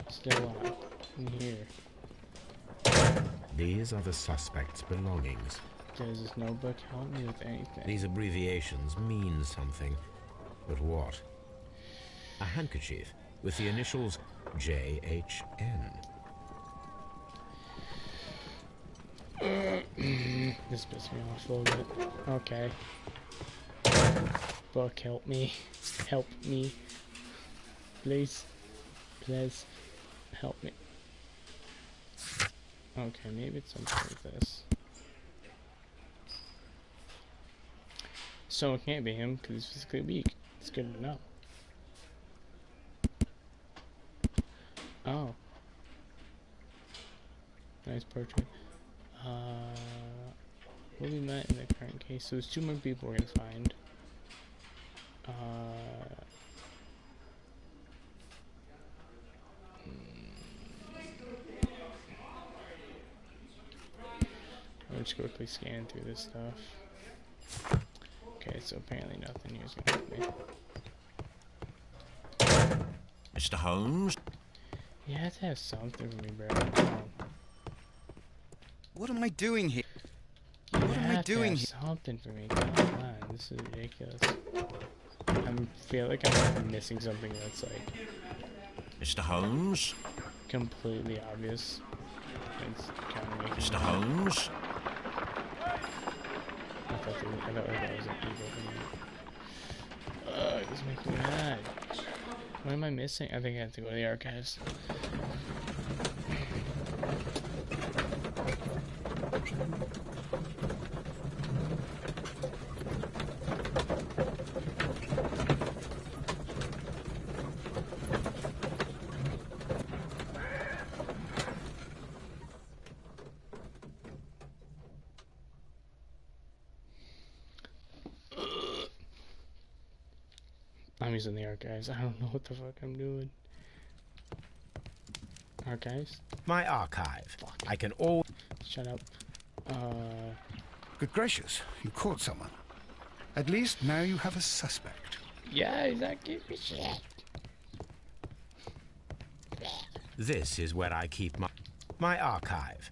Still locked. In here. These are the suspect's belongings. Does this notebook help me with anything? These abbreviations mean something. But what? A handkerchief with the initials JHN. This pisses me off a little bit. Okay. Book, help me. Help me. Please. Please. Help me. Okay, maybe it's something like this. So it can't be him because he's physically weak. It's good to know. Oh. Nice portrait. Will be met in the current case. So there's 2 more people we're gonna find. I'll just quickly scan through this stuff. Okay, so apparently nothing here is gonna help me. Mr. Holmes? You have to have something for me, bro. Come on. What am I doing here? You What am I have to doing have here? something for me. Come on, this is ridiculous. I feel like I'm missing something that's like Mr. Holmes? completely obvious. It's kind of making Mr. Holmes? I thought that was an evil thing. Ugh, it's making me mad. What am I missing? I think I have to go to the archives. I'm using the archives. I don't know what the fuck I'm doing. Archives? My archive. Fuck. I can always... Shut up. Good gracious, you caught someone. At least now you have a suspect. Yeah, he's not giving me shit. This is where I keep my archive.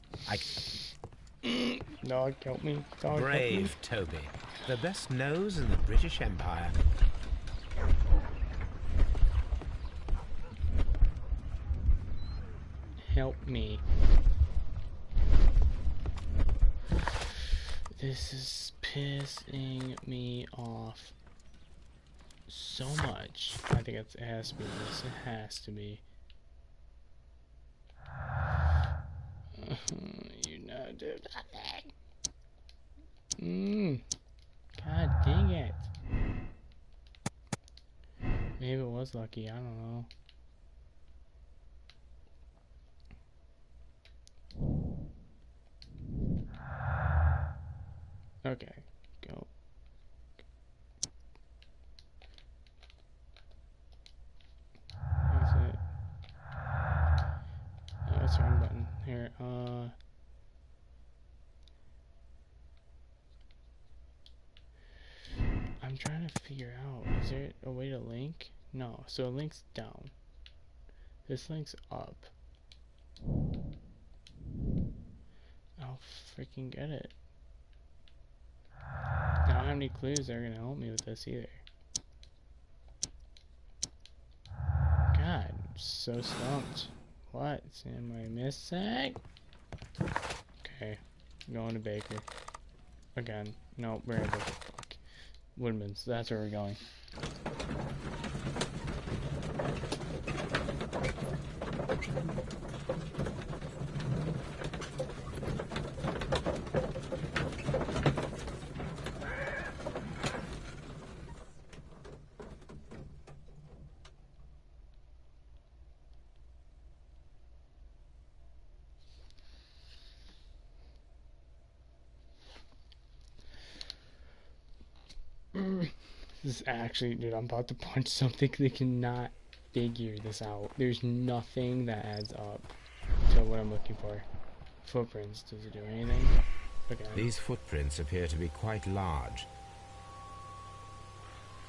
Dog, help me. Dog, Brave Toby. The best nose in the British Empire. Help me. This is pissing me off so much. I think it has to be this. It has to be. You know, dude. God dang it. Maybe it was lucky. I don't know. Okay, go. Exit. Oh, that's the wrong button. Here, I'm trying to figure out, is there a way to link? No, so it links down. This link's up. I'll freaking get it. I don't have any clues that are gonna help me with this either. God, I'm so stumped. What am I missing? Okay, going to Baker. Again. No, we're at Baker. Fuck. Woodman's, that's where we're going. This is actually, dude, I'm about to punch something. They cannot figure this out. There's nothing that adds up to what I'm looking for. Footprints, does it do anything? Okay. These footprints appear to be quite large.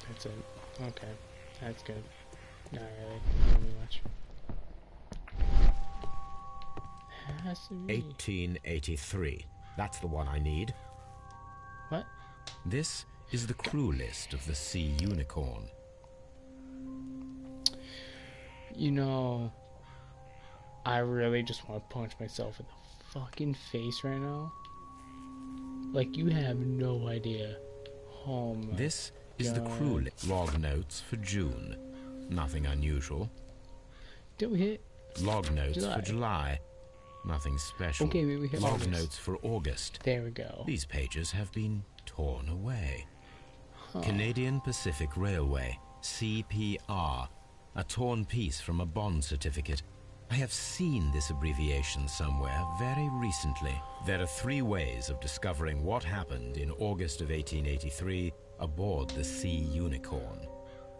That's it. Okay. That's good. Not really. Not really much. Has to be. 1883. That's the one I need. What? This is the crew list of the Sea Unicorn. You know, I really just want to punch myself in the fucking face right now. Like, you have no idea. Oh my This is the crew list. Log notes for June. Nothing unusual. Did we hit? Log notes for July. Nothing special. Okay, we hit Log August. notes for August. There we go. These pages have been torn away. Huh. Canadian Pacific Railway, CPR, a torn piece from a bond certificate. I have seen this abbreviation somewhere very recently. There are 3 ways of discovering what happened in August of 1883 aboard the Sea Unicorn.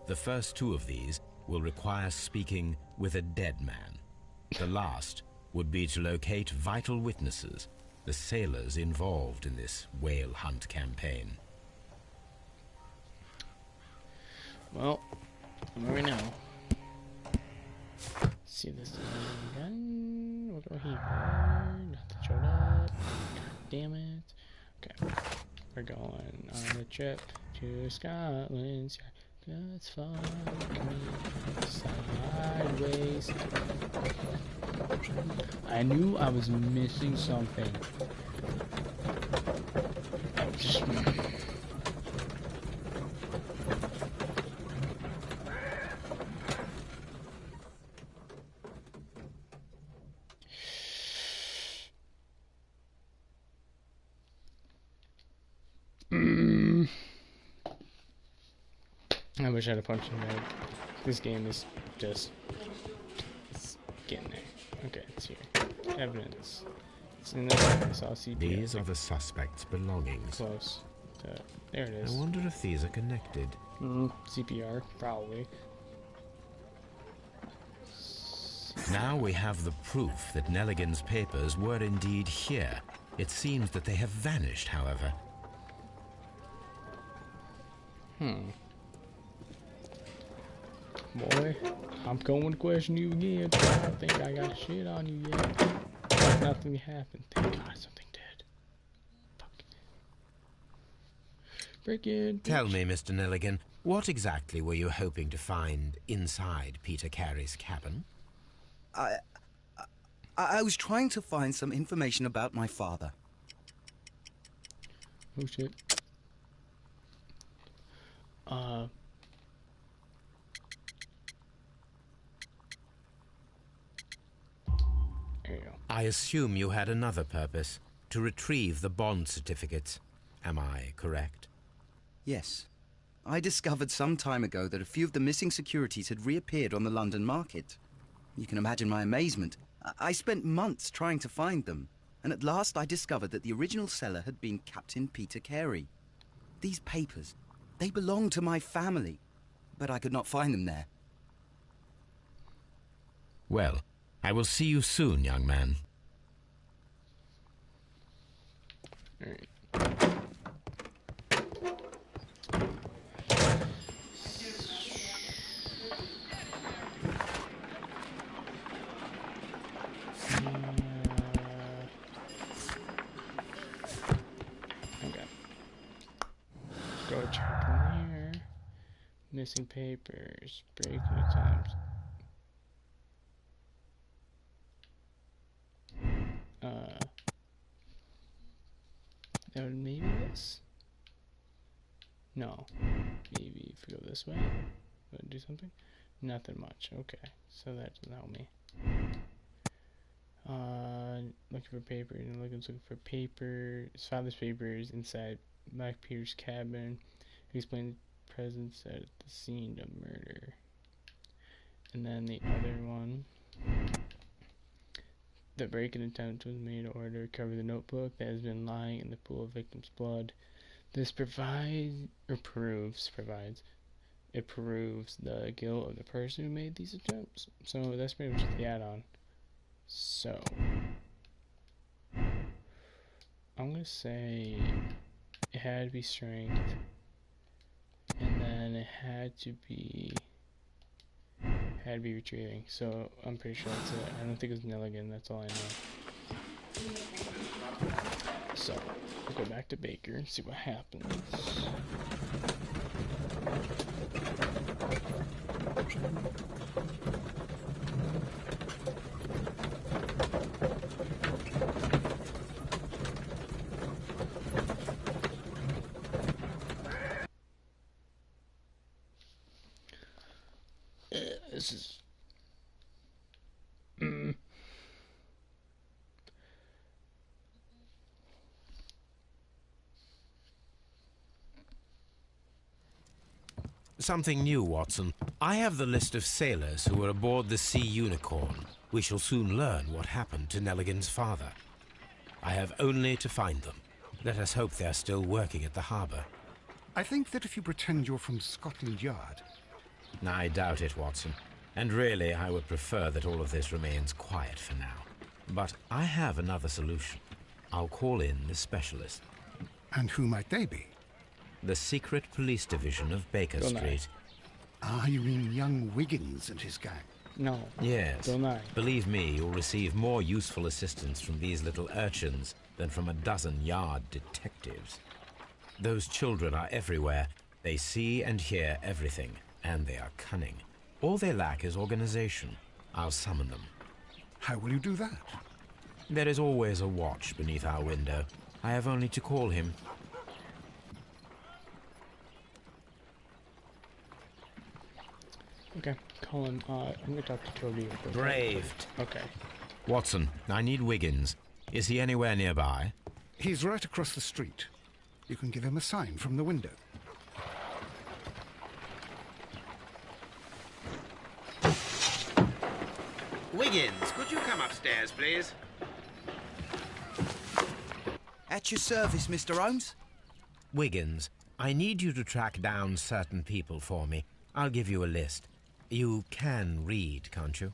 The first 2 of these will require speaking with a dead man. The last would be to locate vital witnesses, the sailors involved in this whale hunt campaign. Well, where are we now? Let's see this again. We'll go here. Nothing showed up. God damn it. Okay. We're going on a trip to Scotland. Let's fuck me sideways. I knew I was missing something. I wish I had a punching bag. This game is just... it's getting there. Okay, it's here. Evidence. It's in this. I saw CPR. These are the suspect's belongings. Close. There it is. I wonder if these are connected. CPR, probably. Now we have the proof that Nelligan's papers were indeed here. It seems that they have vanished, however. Boy, I'm going to question you again. I don't think I got shit on you yet. Like nothing happened. Thank God something did. Fuck. Break in. Tell me, Mr. Nelligan, what exactly were you hoping to find inside Peter Carey's cabin? I was trying to find some information about my father. Oh shit. There you go. I assume you had another purpose, to retrieve the bond certificates. Am I correct? Yes. I discovered some time ago that a few of the missing securities had reappeared on the London market. You can imagine my amazement. I spent months trying to find them, and at last I discovered that the original seller had been Captain Peter Carey. These papers, they belonged to my family, but I could not find them there. Well, I will see you soon, young man. Alright. Okay. Go check in here. Missing papers. Breaking the times. Maybe this? No. Maybe if we go this way. Would it do something? Nothing much. Okay. So that doesn't help me. Looking for papers. And looking for paper. His father's papers inside Black Peter's cabin. Explain the presence at the scene of murder. And then the other one. The break-in attempt was made in order to recover the notebook that has been lying in the pool of victim's blood. This provides the guilt of the person who made these attempts. So that's pretty much the add-on. So I'm gonna say it had to be strength, and then it had to be retrieving. So I'm pretty sure that's it. I don't think it was Nelligan. That's all I know. So we'll go back to Baker and see what happens. This is Something new, Watson. I have the list of sailors who were aboard the Sea Unicorn. We shall soon learn what happened to Nelligan's father. I have only to find them. Let us hope they are still working at the harbour. I think that if you pretend you're from Scotland Yard... I doubt it, Watson. And really, I would prefer that all of this remains quiet for now. But I have another solution. I'll call in the specialist. And who might they be? The secret police division of Baker Street. Ah, you mean young Wiggins and his gang? no. Yes. Don't I? Believe me, you'll receive more useful assistance from these little urchins than from a dozen yard detectives. Those children are everywhere. They see and hear everything, and they are cunning. All they lack is organization. I'll summon them. How will you do that? There is always a watch beneath our window. I have only to call him. Okay, Colin, I'm gonna talk to Toby. Braved. Okay. Watson, I need Wiggins. Is he anywhere nearby? He's right across the street. You can give him a sign from the window. Wiggins, could you come upstairs, please? At your service, Mr. Holmes. Wiggins, I need you to track down certain people for me. I'll give you a list. You can read, can't you?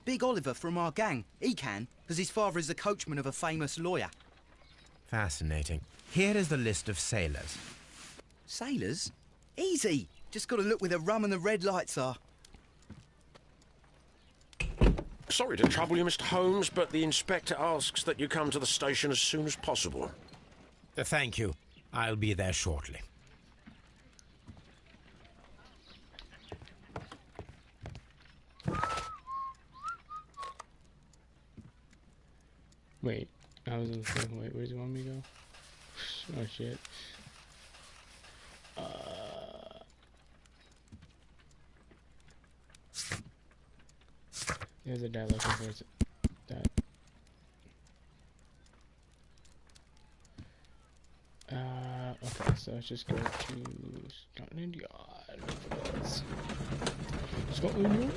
Big Oliver from our gang. He can, because his father is the coachman of a famous lawyer. Fascinating. Here is the list of sailors. Sailors? Easy. Just got to look where the rum and the red lights are. Sorry to trouble you, Mr. Holmes, but the inspector asks that you come to the station as soon as possible. Thank you. I'll be there shortly. Wait, I was in the same way. Where does he want me to go? Oh shit. There's a dialogue. Where's it? That. Okay, so let's just go to Scotland Yard. Scotland Yard?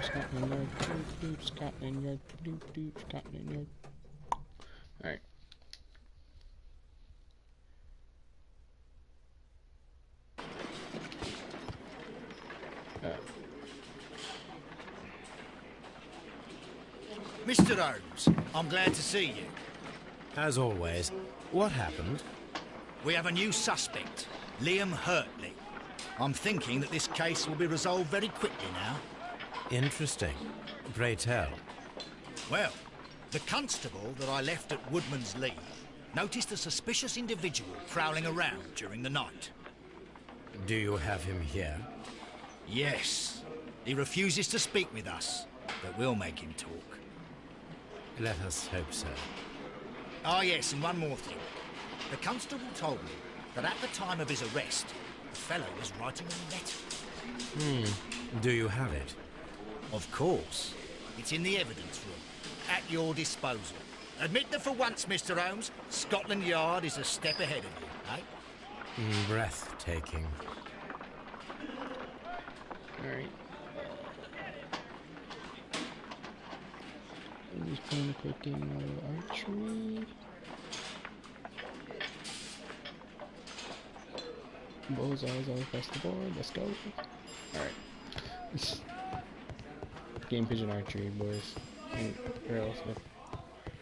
Scotland Yard, Scotland Yard, Scotland Yard. Alright. Mr. Holmes, I'm glad to see you. As always, what happened? We have a new suspect, Liam Hurtley. I'm thinking that this case will be resolved very quickly now. Interesting. Pray tell. Well, the constable that I left at Woodman's Lee noticed a suspicious individual prowling around during the night. Do you have him here? Yes. He refuses to speak with us, but we'll make him talk. Let us hope so. Ah, yes, and one more thing. The constable told me that at the time of his arrest, the fellow was writing a letter. Do you have it? Of course. It's in the evidence room, at your disposal. Admit that for once, Mr. Holmes, Scotland Yard is a step ahead of you, eh? Breathtaking. Alright. I'm just playing a quick game of archery. Bullseyes all across the board. Let's go. Alright. Game pigeon archery, boys. And girls.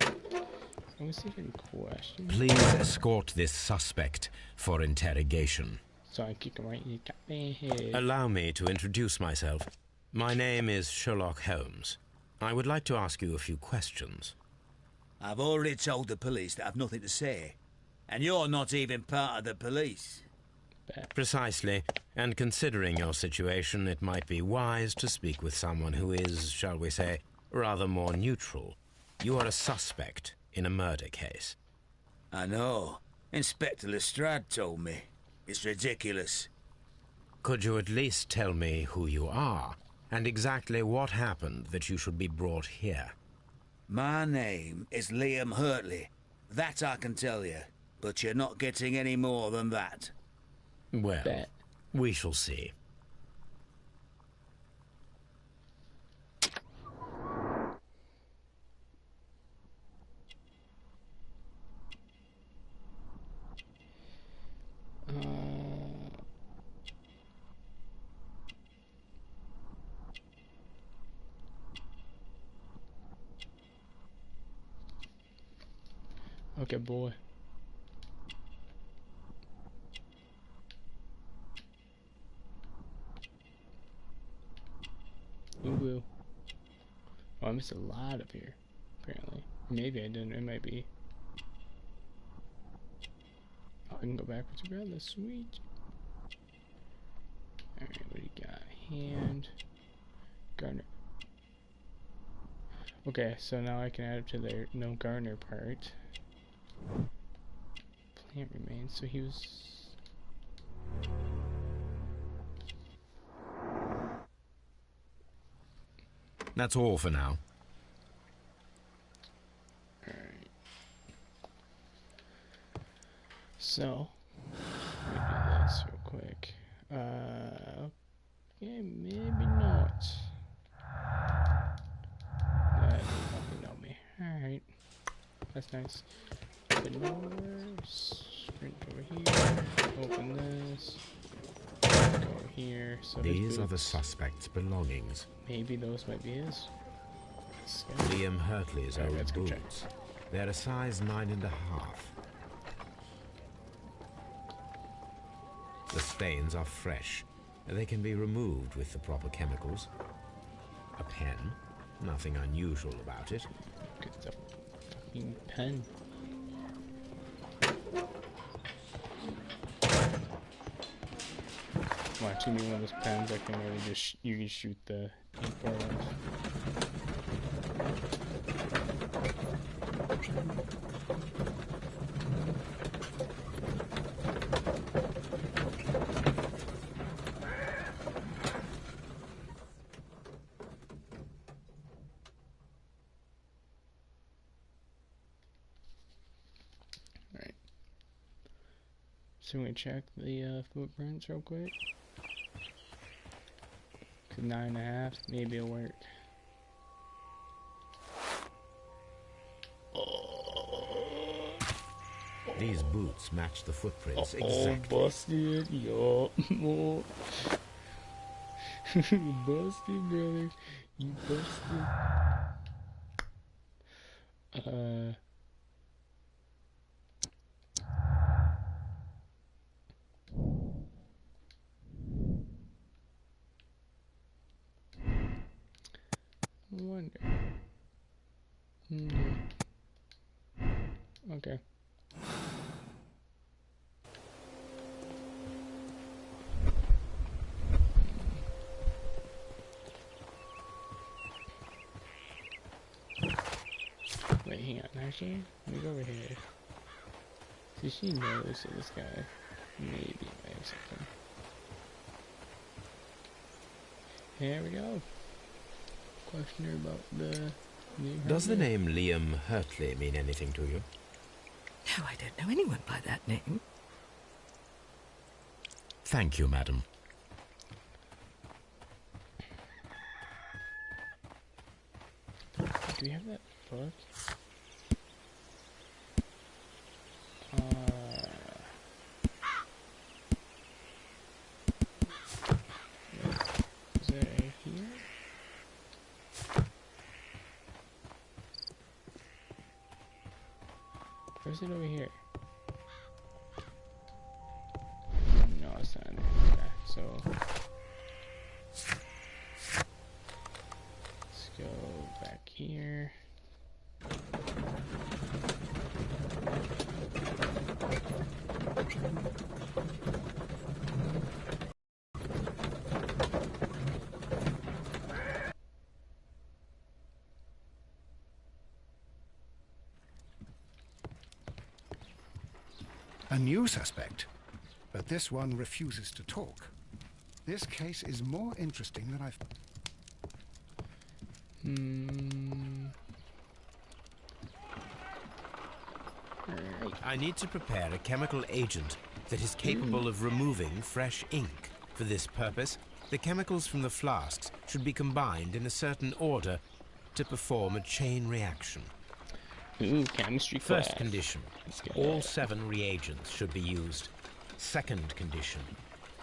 Let me see if I can question. Please escort this suspect for interrogation. So I kick him right in the goddamn head. Allow me to introduce myself. My name is Sherlock Holmes. I would like to ask you a few questions. I've already told the police that I've nothing to say. And you're not even part of the police. Precisely. And considering your situation, it might be wise to speak with someone who is, shall we say, rather more neutral. You are a suspect in a murder case. I know. Inspector Lestrade told me. It's ridiculous. Could you at least tell me who you are, and exactly what happened that you should be brought here? My name is Liam Hurtley. That I can tell you. But you're not getting any more than that. Well, Bet. we shall see. Okay, boy. You will. Oh, I missed a lot up here, apparently. Maybe I didn't. It might be. Oh, I can go backwards and grab this. Sweet. Alright, what do you got? Hand. Garner. Okay, so now I can add it to their no garner part. Plant remains. So he was. That's all for now. Alright. So, let me do this real quick. Okay, maybe not. That didn't fucking know me. Alright. That's nice. Open doors. Sprint over here. Open this. Go over here. So These are the suspect's belongings. Maybe those might be his. Liam Hurtley's Alright, old let's go check. boots. They're a size 9.5. The stains are fresh. They can be removed with the proper chemicals. A pen. Nothing unusual about it. Look at the fucking pen. Watch me one of those pens that can really just you can shoot the ink bar off. Alright. So we check the footprints real quick. 9.5, maybe it'll work. These boots match the footprints Oh, exactly. busted, yo. You busted, brother. You busted. I wonder. Okay. Wait, hang on. Actually, let me go over here. See, she knows that this guy maybe might have something. Here we go. Question her about the name. Does the name Liam Hurtley mean anything to you? No, I don't know anyone by that name. Thank you, madam. Do we have that book? Is it here? Or is it over here? No, it's not in there. Okay, so let's go back here. A new suspect, but this one refuses to talk. This case is more interesting than I've... I need to prepare a chemical agent that is capable of removing fresh ink. For this purpose, the chemicals from the flasks should be combined in a certain order to perform a chain reaction. Ooh, chemistry class. First condition, all 7 reagents should be used. Second condition,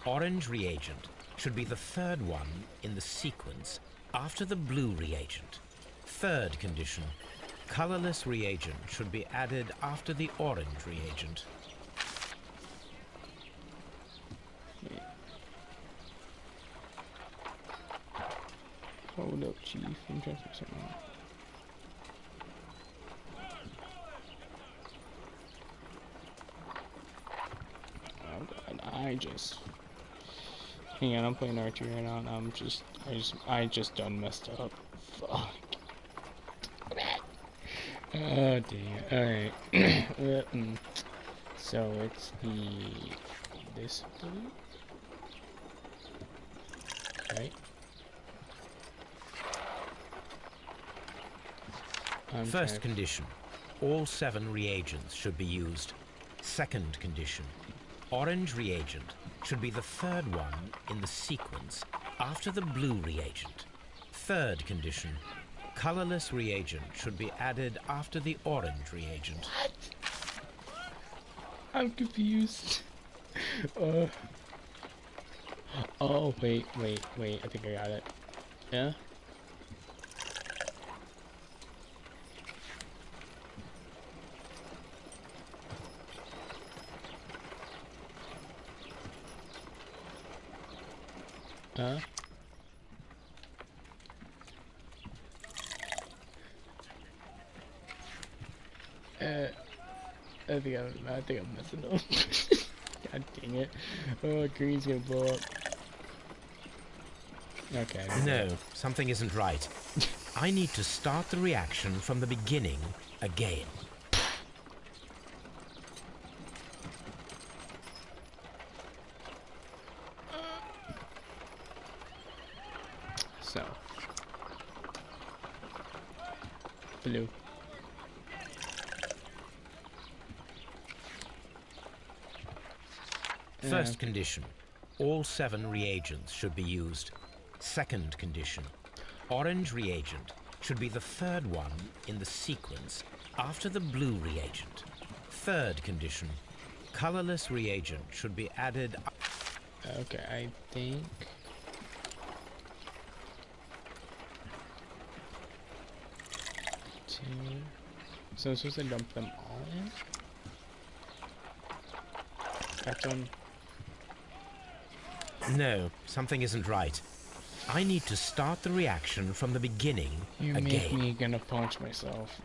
orange reagent should be the third one in the sequence after the blue reagent. Third condition, colorless reagent should be added after the orange reagent. Hold up, Chief. I'm trying to figure something out. Oh god, hang on, I'm playing archery right now and I just done messed up. Fuck. Oh damn. Alright. So it's this blue? Right? First condition, all 7 reagents should be used. Second condition. Orange reagent should be the third one in the sequence after the blue reagent. Third condition. Colorless reagent should be added after the orange reagent. What? I'm confused. Oh, wait. I think I got it. Yeah? I think I'm messing up. God dang it. Oh, green's gonna blow up. Okay. No, something isn't right. I need to start the reaction from the beginning again. So. Blue. First condition. All 7 reagents should be used. Second condition. Orange reagent should be the third one in the sequence after the blue reagent. Third condition. Colorless reagent should be added. Okay, I think. So I'm supposed to dump them all in? That's on. No, something isn't right. I need to start the reaction from the beginning You again. make me gonna punch myself.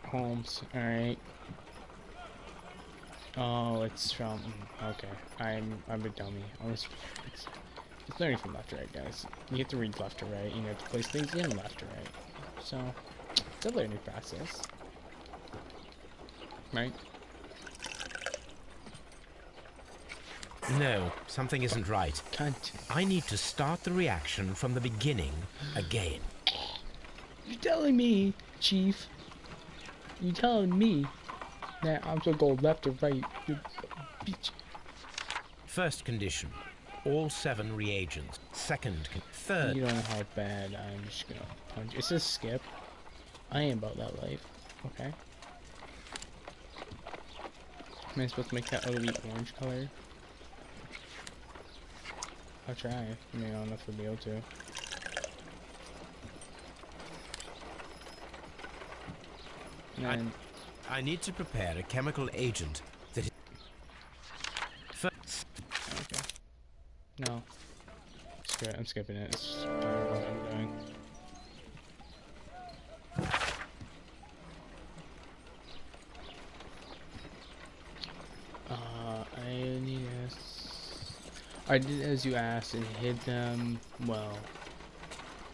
Holmes, alright. Oh, it's from. Okay, I'm a dummy. It's learning from left to right, guys. You have to read left to right. You have to place things in left to right. So, it's a learning process. Right? No, something isn't right. Cunt. I need to start the reaction from the beginning again. You're telling me, Chief. You're telling me that I'm supposed to go left or right. You bitch. First condition. All 7 reagents. Third. You don't know how bad I'm just gonna punch. It says skip. I ain't about that life. Okay. Am I supposed to make that ugly orange color? I'll try. I mean, I don't know if we'll be able to. And I need to prepare a chemical agent that is... First. okay. No. Screw it. I'm skipping it. It's just what I'm doing. I need to. I did as you asked and hid them well.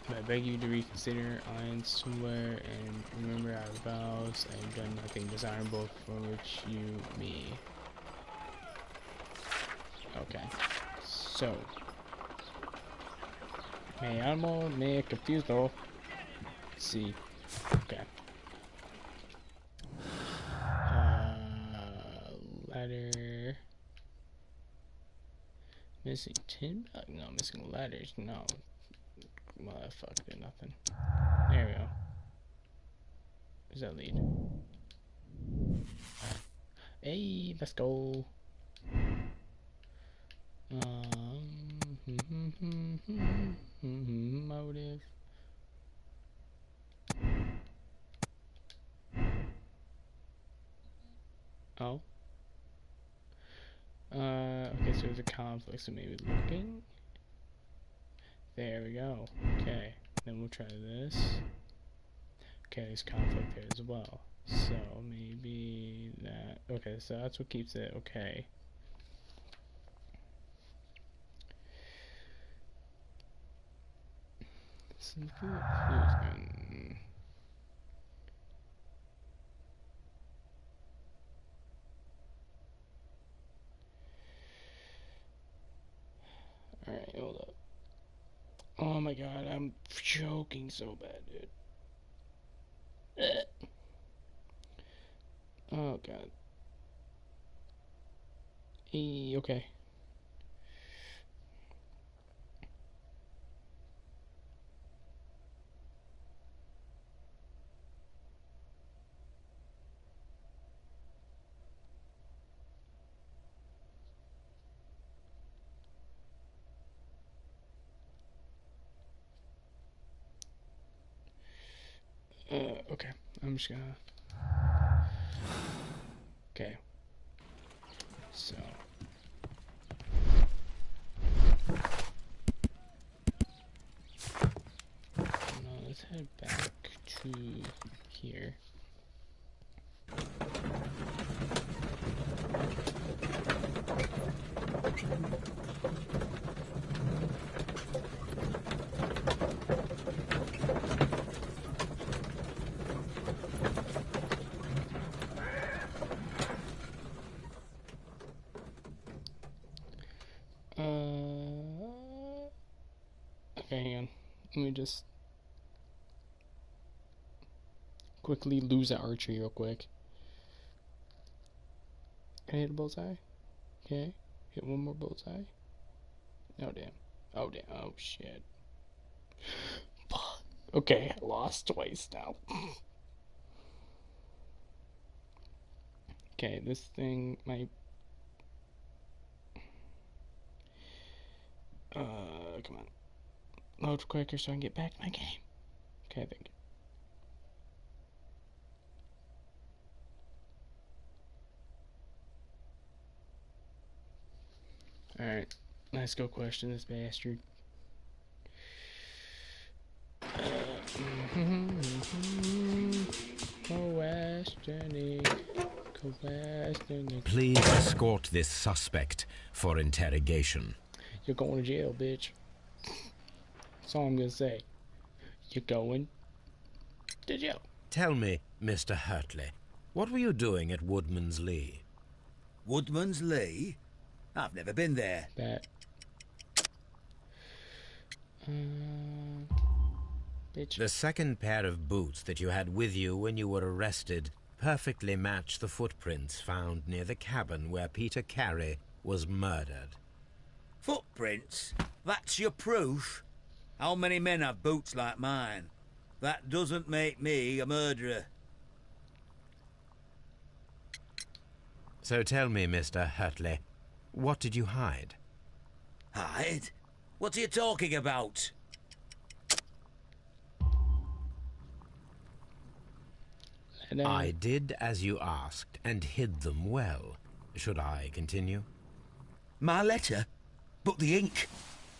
But I beg you to reconsider. I swear and remember our vows. I have done nothing dishonorable for which you me. Okay. So. Me amo, me confuso. See. Okay. Ladder. Missing tin? No, missing ladders. No. Motherfucker, nothing. There we go. Where's that lead? Hey, let's go. Motive. Oh. Okay, so there's a conflict, so maybe looking. There we go. Okay, then we'll try this. Okay, there's conflict there as well. So maybe that. Okay, so that's what keeps it okay. So alright, hold up. Oh my god, I'm choking so bad, dude. Oh god. Okay. Okay. I'm just gonna. Okay. So. Now let's head back to here. Okay, hang on. Let me just quickly lose that archery real quick. Can I hit a bullseye? Okay. Hit one more bullseye. Oh, damn. Oh, damn. Oh, shit. Fuck. Okay, I lost twice now. Okay, this thing might... come on. Load quicker so I can get back to my game. Okay, thank you. Alright, let's go question this bastard. Questioning. Please escort this suspect for interrogation. You're going to jail, bitch. That's all I'm gonna say. You're going to jail. Tell me, Mr. Hurtley, what were you doing at Woodman's Lee? Woodman's Lee? I've never been there. That. Bitch. The second pair of boots that you had with you when you were arrested perfectly match the footprints found near the cabin where Peter Carey was murdered. Footprints? That's your proof? How many men have boots like mine? That doesn't make me a murderer. So tell me, Mr. Hurtley, what did you hide? Hide? What are you talking about? I did as you asked and hid them well. Should I continue? My letter? But the ink?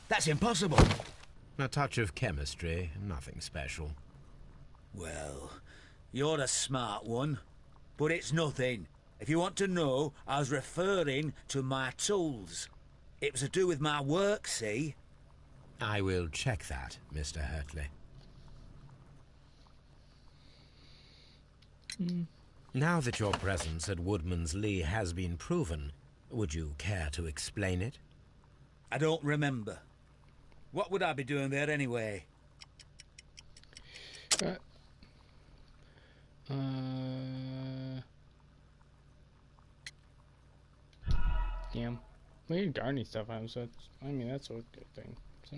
That's impossible. A touch of chemistry, nothing special. Well, you're a smart one. But it's nothing. If you want to know, I was referring to my tools. It was to do with my work, see? I will check that, Mr. Hurtley. Now that your presence at Woodman's Lee has been proven, would you care to explain it? I don't remember. What would I be doing there anyway? Damn. We had gardening stuff on him, so it's, I mean, that's a good thing. So.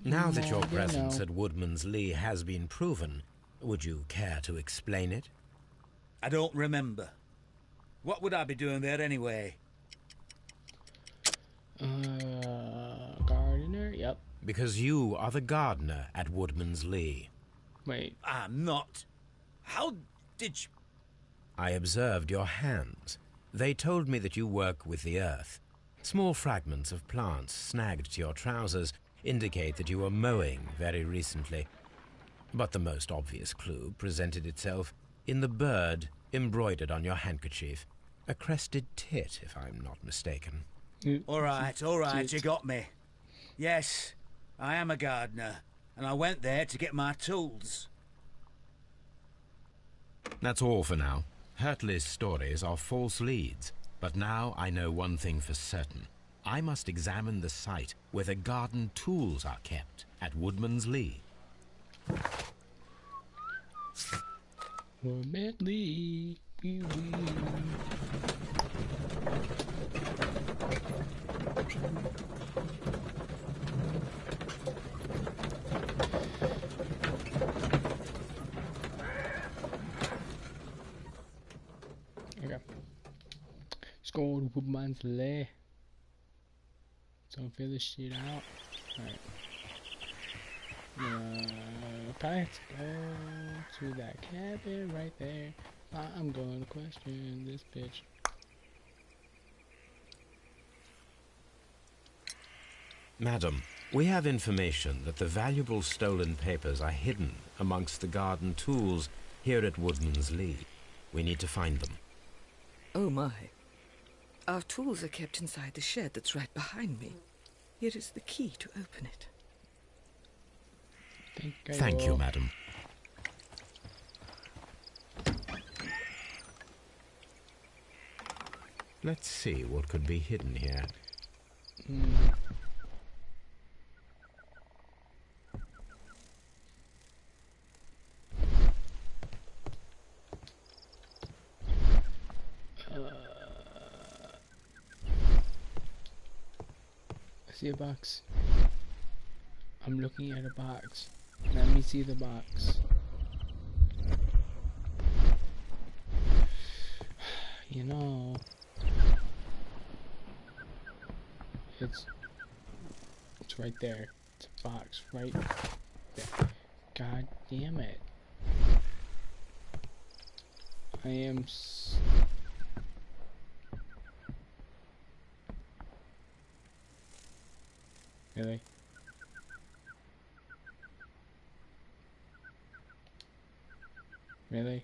Now that your presence at Woodman's Lee has been proven, would you care to explain it? I don't remember. What would I be doing there anyway? Gardener? Yep. Because you are the gardener at Woodman's Lee. Wait. I'm not. How did you... I observed your hands. They told me that you work with the earth. Small fragments of plants snagged to your trousers indicate that you were mowing very recently. But the most obvious clue presented itself in the bird embroidered on your handkerchief. A crested tit, if I'm not mistaken. All right, you got me. Yes, I am a gardener, and I went there to get my tools. That's all for now. Hurtley's stories are false leads, but now I know one thing for certain. I must examine the site where the garden tools are kept at Woodman's Lee. Woodman's Lee. Okay. Score to put man's lay. So fill this shit out. Alright. Let's go to that cabin right there. I'm gonna question this bitch. Madam, we have information that the valuable stolen papers are hidden amongst the garden tools here at Woodman's Lee. We need to find them. Oh my. Our tools are kept inside the shed that's right behind me. Here is the key to open it. Thank you, madam. Let's see what could be hidden here. I see a box. I'm looking at a box. Let me see the box. You know, it's right there. It's a box right there. God damn it. I am really? Really?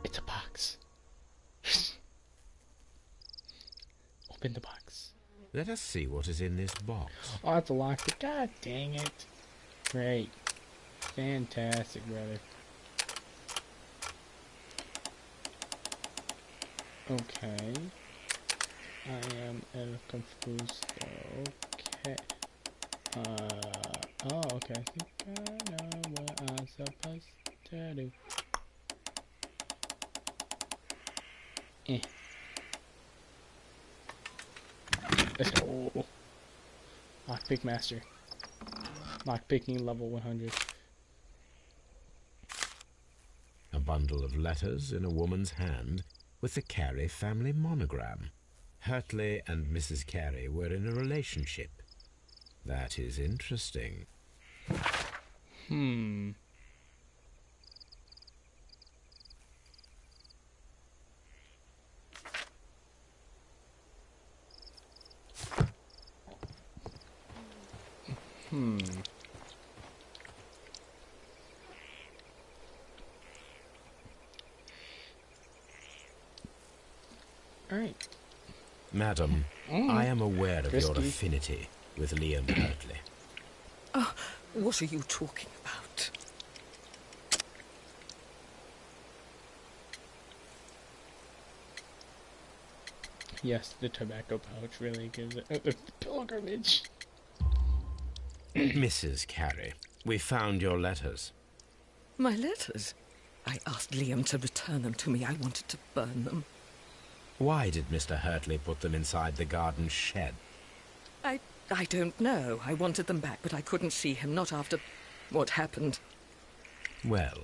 It's a box. Open the box. Let us see what is in this box. Oh, it's locked. God dang it. Great. Fantastic, brother. Okay. I am a little confused. Okay. Oh, okay. I think I know what I'm supposed to do. Let's go. Lockpick master. Lockpicking level 100. A bundle of letters in a woman's hand with the Carey family monogram. Hurtley and Mrs. Carey were in a relationship. That is interesting. Alright. Madam, I am aware of your affinity with Liam Hurtley. Oh, what are you talking about? Yes, the tobacco pouch really gives it a pilgrimage. Mrs. Carey, we found your letters. My letters? I asked Liam to return them to me. I wanted to burn them. Why did Mr. Hurtley put them inside the garden shed? I don't know. I wanted them back, but I couldn't see him, not after what happened. Well,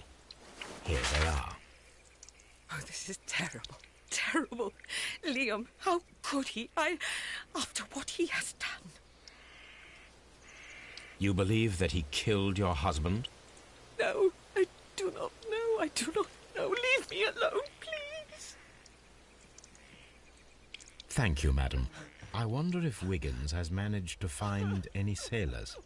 here they are. Oh, this is terrible. Terrible. Liam, how could he? After what he has done. You believe that he killed your husband? No, I do not know. I do not know. Leave me alone, please. Thank you, madam. I wonder if Wiggins has managed to find any sailors.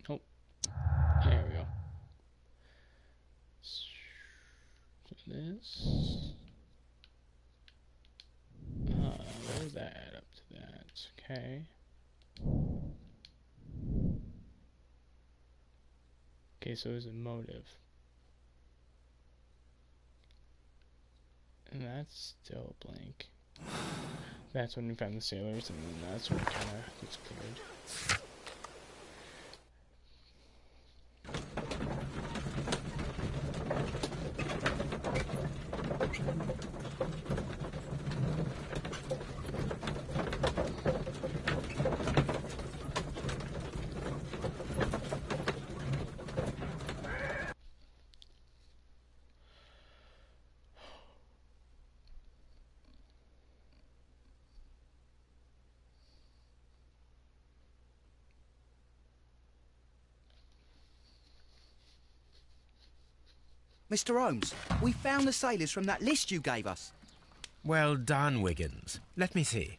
Nope. There we go. So this. There's that up to that. Okay. Okay, so there's a motive. And that's still blank. That's when we found the sailors, and then that's when it kind of gets cleared. Mr. Holmes, we found the sailors from that list you gave us. Well done, Wiggins. Let me see.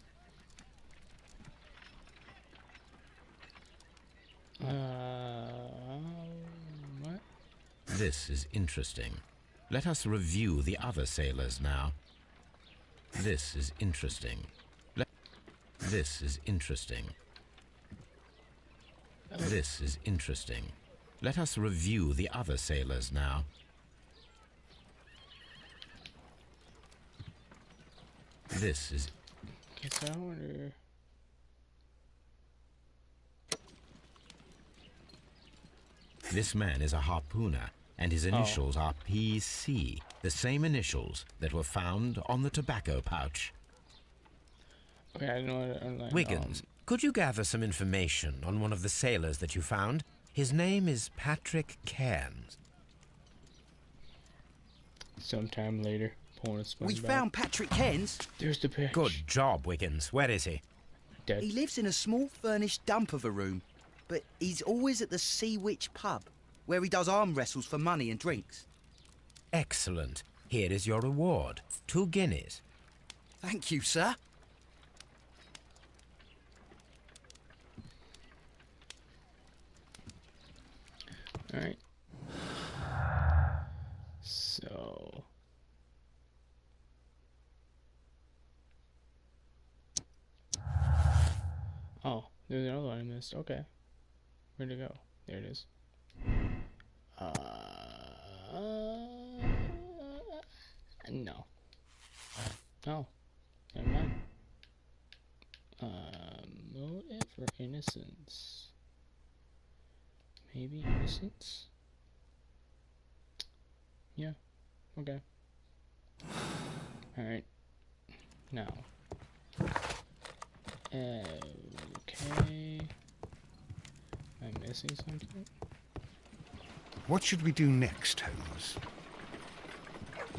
What? This is interesting. Let us review the other sailors now. This is interesting. This is interesting. This is interesting. Let us review the other sailors now. This is... Guess I wonder... This man is a harpooner, and his initials are PC, the same initials that were found on the tobacco pouch. Okay, I know what I'm like. Wiggins, could you gather some information on one of the sailors that you found? His name is Patrick Cairns. Sometime later, pulling a sponge We back. found Patrick Cairns. There's the pitch. Good job, Wiggins. Where is he? Dead. He lives in a small furnished dump of a room, but he's always at the Sea Witch pub, where he does arm wrestles for money and drinks. Excellent. Here is your reward. 2 guineas. Thank you, sir. Alright. So... Oh, there's another one I missed. Okay. Where'd it go? There it is. No. Oh. Never mind. Motive for innocence. Maybe innocence? Yeah. Okay. Alright. Now. Okay. Am I missing something? What should we do next, Holmes?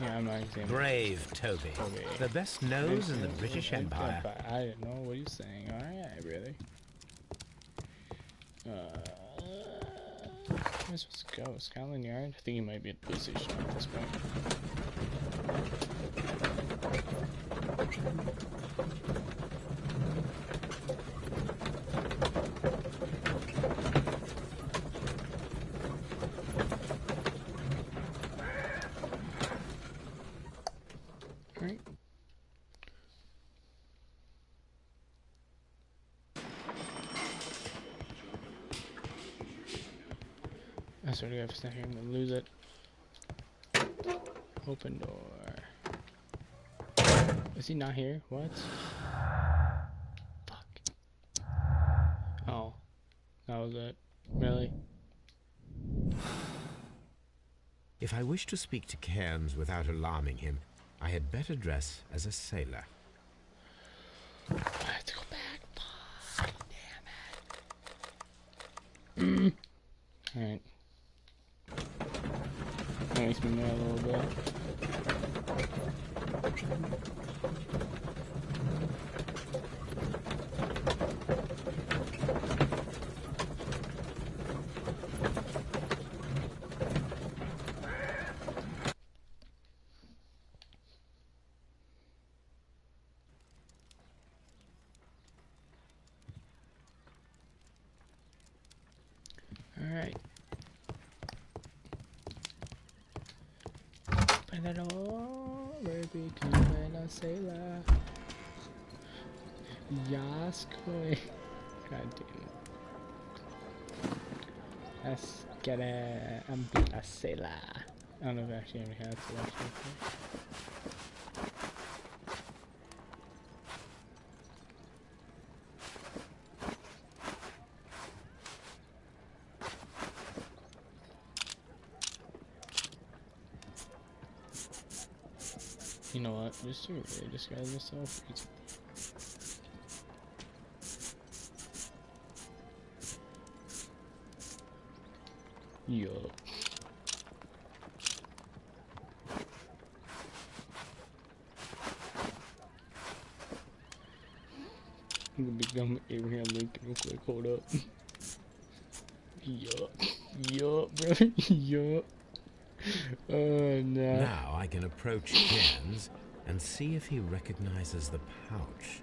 Yeah, I'm not examining. Brave Toby. Toby. The best nose in the British Empire. I didn't know what he was saying. Alright, really. Where am I supposed to go? Scotland Yard? I think he might be at the police station at this point. Alright. I swear to God, if it's not here, I'm gonna lose it. Open door. Is he not here? What? Fuck. Oh. That was it. Really? If I wish to speak to Cairns without alarming him, I had better dress as a sailor. I have to go back. Fuck. Damn it. Alright. That makes me mad a little bit. Alright. Pero, baby, que buena sailor. Yes, koi. God damn it. Let's get a sailor. I don't know if I actually ever had to actually. You know what? Just to really describe myself, it's yup. I'm gonna become Abraham Lincoln real quick. Hold up. Yup. Yup, bro. Yup. Oh, no. Now I can approach Cairns and see if he recognizes the pouch.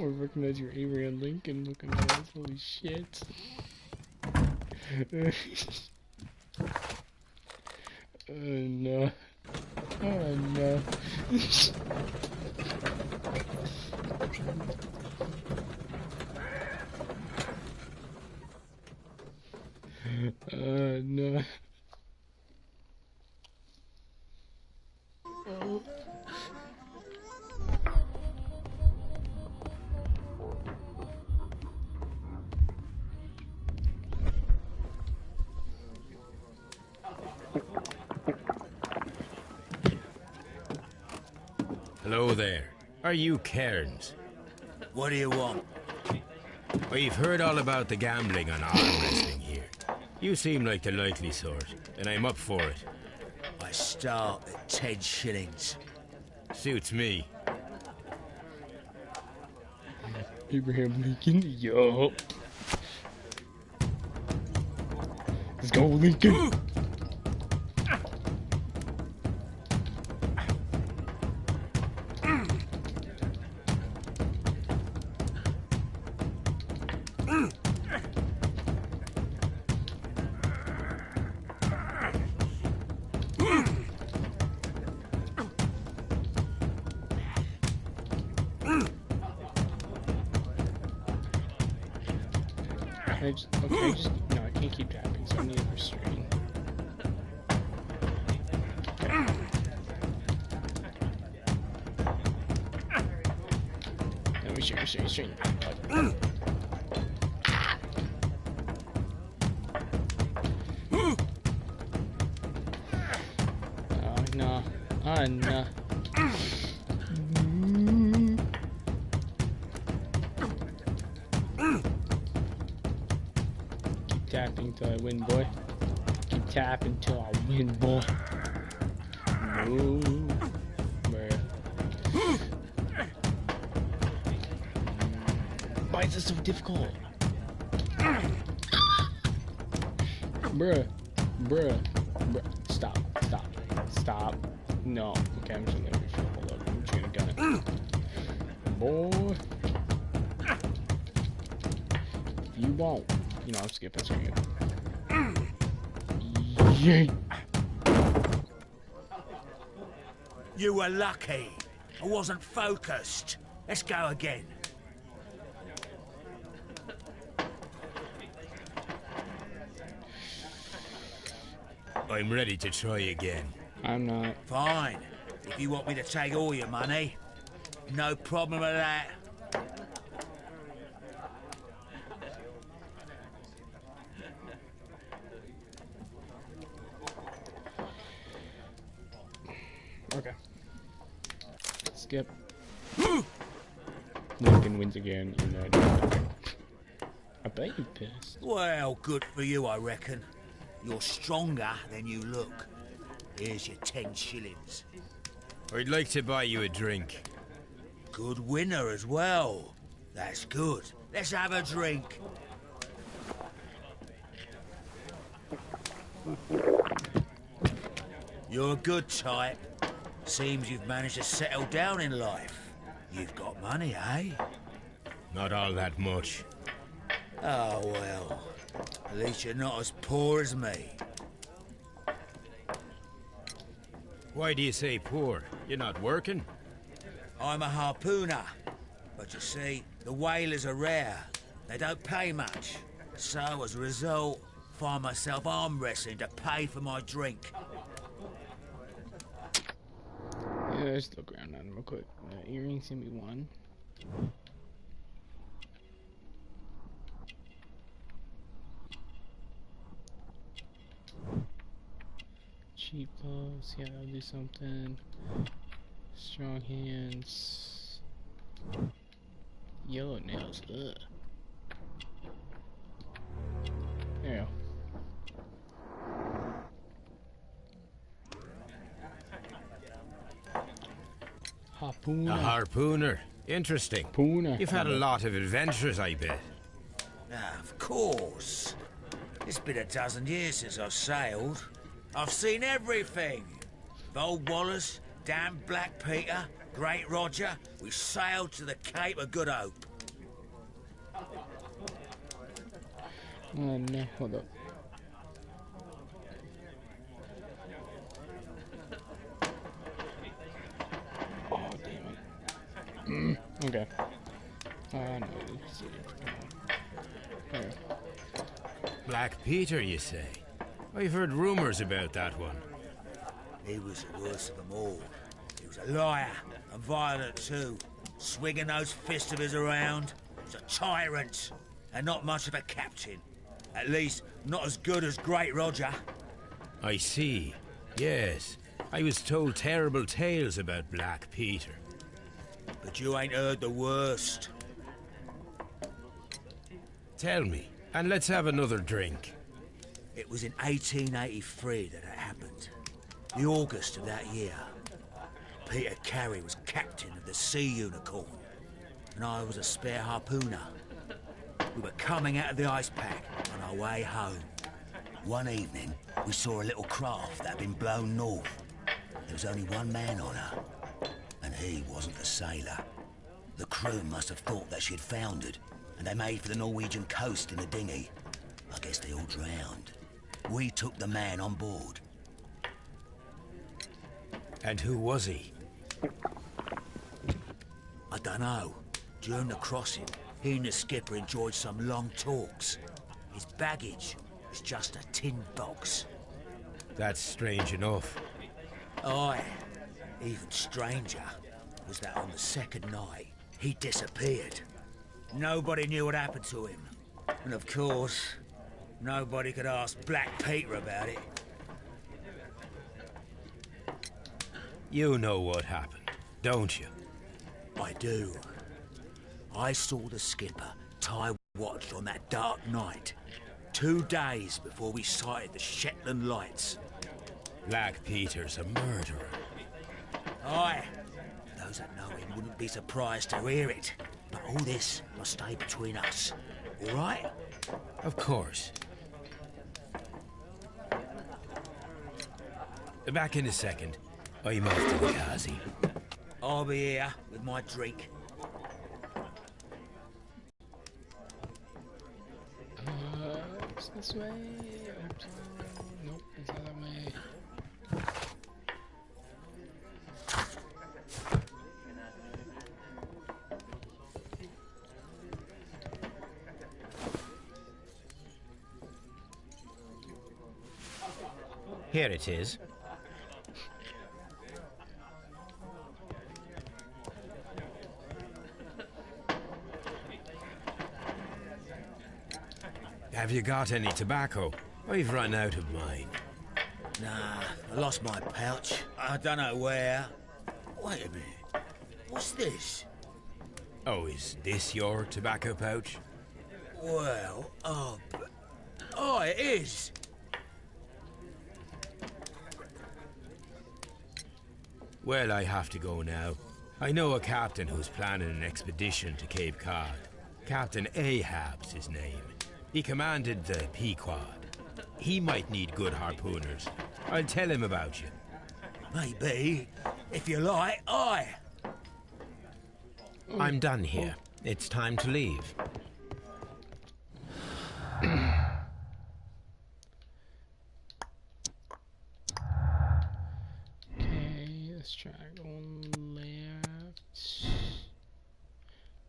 Or recognize your Abraham Lincoln looking ass. Holy shit. Oh, no. Oh, no. No. Oh. Hello there. Are you Cairns? What do you want? We've heard all about the gambling on arm wrestling here. You seem like the likely sort, and I'm up for it. I start at 10 shillings. Suits me. Abraham Lincoln, yup. Let's go, Lincoln. No, I can't keep tapping, so I need a restrain. No, restrain. Oh, no. Oh, no. Tapping till I win, boy. Keep tapping till I win, boy. No. Bruh. Why is this so difficult? Bruh. Stop. No. Okay, I'm just gonna refill. Hold up. I'm just gonna gun it. Boy. If you won't. You know, I'm skipping screen. Yeet. You were lucky. I wasn't focused. Let's go again. I'm ready to try again. I'm not. Fine. If you want me to take all your money, no problem with that. Okay. Skip. Lincoln wins again. You're not. I bet you're pissed. Well, good for you, I reckon. You're stronger than you look. Here's your 10 shillings. I'd like to buy you a drink. Good winner as well. That's good. Let's have a drink. You're a good type. Seems you've managed to settle down in life. You've got money, eh? Not all that much. Oh, well. At least you're not as poor as me. Why do you say poor? You're not working? I'm a harpooner. But you see, the whalers are rare. They don't pay much. So, as a result, find myself arm wrestling to pay for my drink. Yeah, let's look around on him real quick. Earrings can be one. Cheap clothes, yeah, I'll do something. Strong hands. Yellow nails. Ugh. There you go. Harpooner. A harpooner. Interesting. Harpooner. You've had a lot of adventures, I bet. Of course. It's been a dozen years since I've sailed. I've seen everything. Old Wallace, damn Black Peter, Great Roger. We sailed to the Cape of Good Hope. Oh no, hold up. Oh damn it. Okay. No, it's there. Black Peter, you say? I've heard rumors about that one. He was the worst of them all. He was a liar, and violent too. Swinging those fists of his around. He was a tyrant, and not much of a captain. At least, not as good as Great Roger. I see. Yes. I was told terrible tales about Black Peter. But you ain't heard the worst. Tell me, and let's have another drink. It was in 1883 that it happened. The August of that year. Peter Carey was captain of the Sea Unicorn, and I was a spare harpooner. We were coming out of the ice pack on our way home. One evening, we saw a little craft that had been blown north. There was only one man on her, and he wasn't a sailor. The crew must have thought that she had foundered, and they made for the Norwegian coast in a dinghy. I guess they all drowned. We took the man on board. And who was he? I dunno. During the crossing, he and the skipper enjoyed some long talks. His baggage was just a tin box. That's strange enough. Aye. Even stranger was that on the second night, he disappeared. Nobody knew what happened to him. And of course, nobody could ask Black Peter about it. You know what happened, don't you? I do. I saw the skipper tie watch on that dark night, 2 days before we sighted the Shetland lights. Black Peter's a murderer. Aye. Those that know him wouldn't be surprised to hear it. But all this must stay between us. All right? Of course. Back in a second. I'm off to the Kazi. I'll be here with my drink. It's this way. Nope, it's the other way. Here it is. Have you got any tobacco? I've run out of mine. Nah, I lost my pouch. I don't know where. Wait a minute. What's this? Oh, is this your tobacco pouch? Well, oh, it is. Well, I have to go now. I know a captain who's planning an expedition to Cape Cod. Captain Ahab's his name. He commanded the Pequod. He might need good harpooners. I'll tell him about you. Maybe. If you like, aye. I'm done here. It's time to leave. Okay, let's try going left.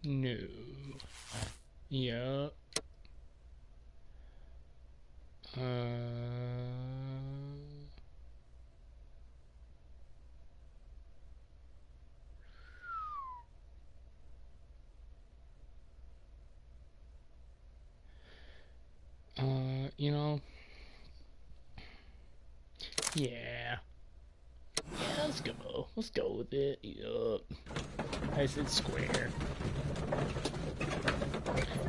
No. Yup. You know, yeah, let's go. Let's go with it. Yup. I said square.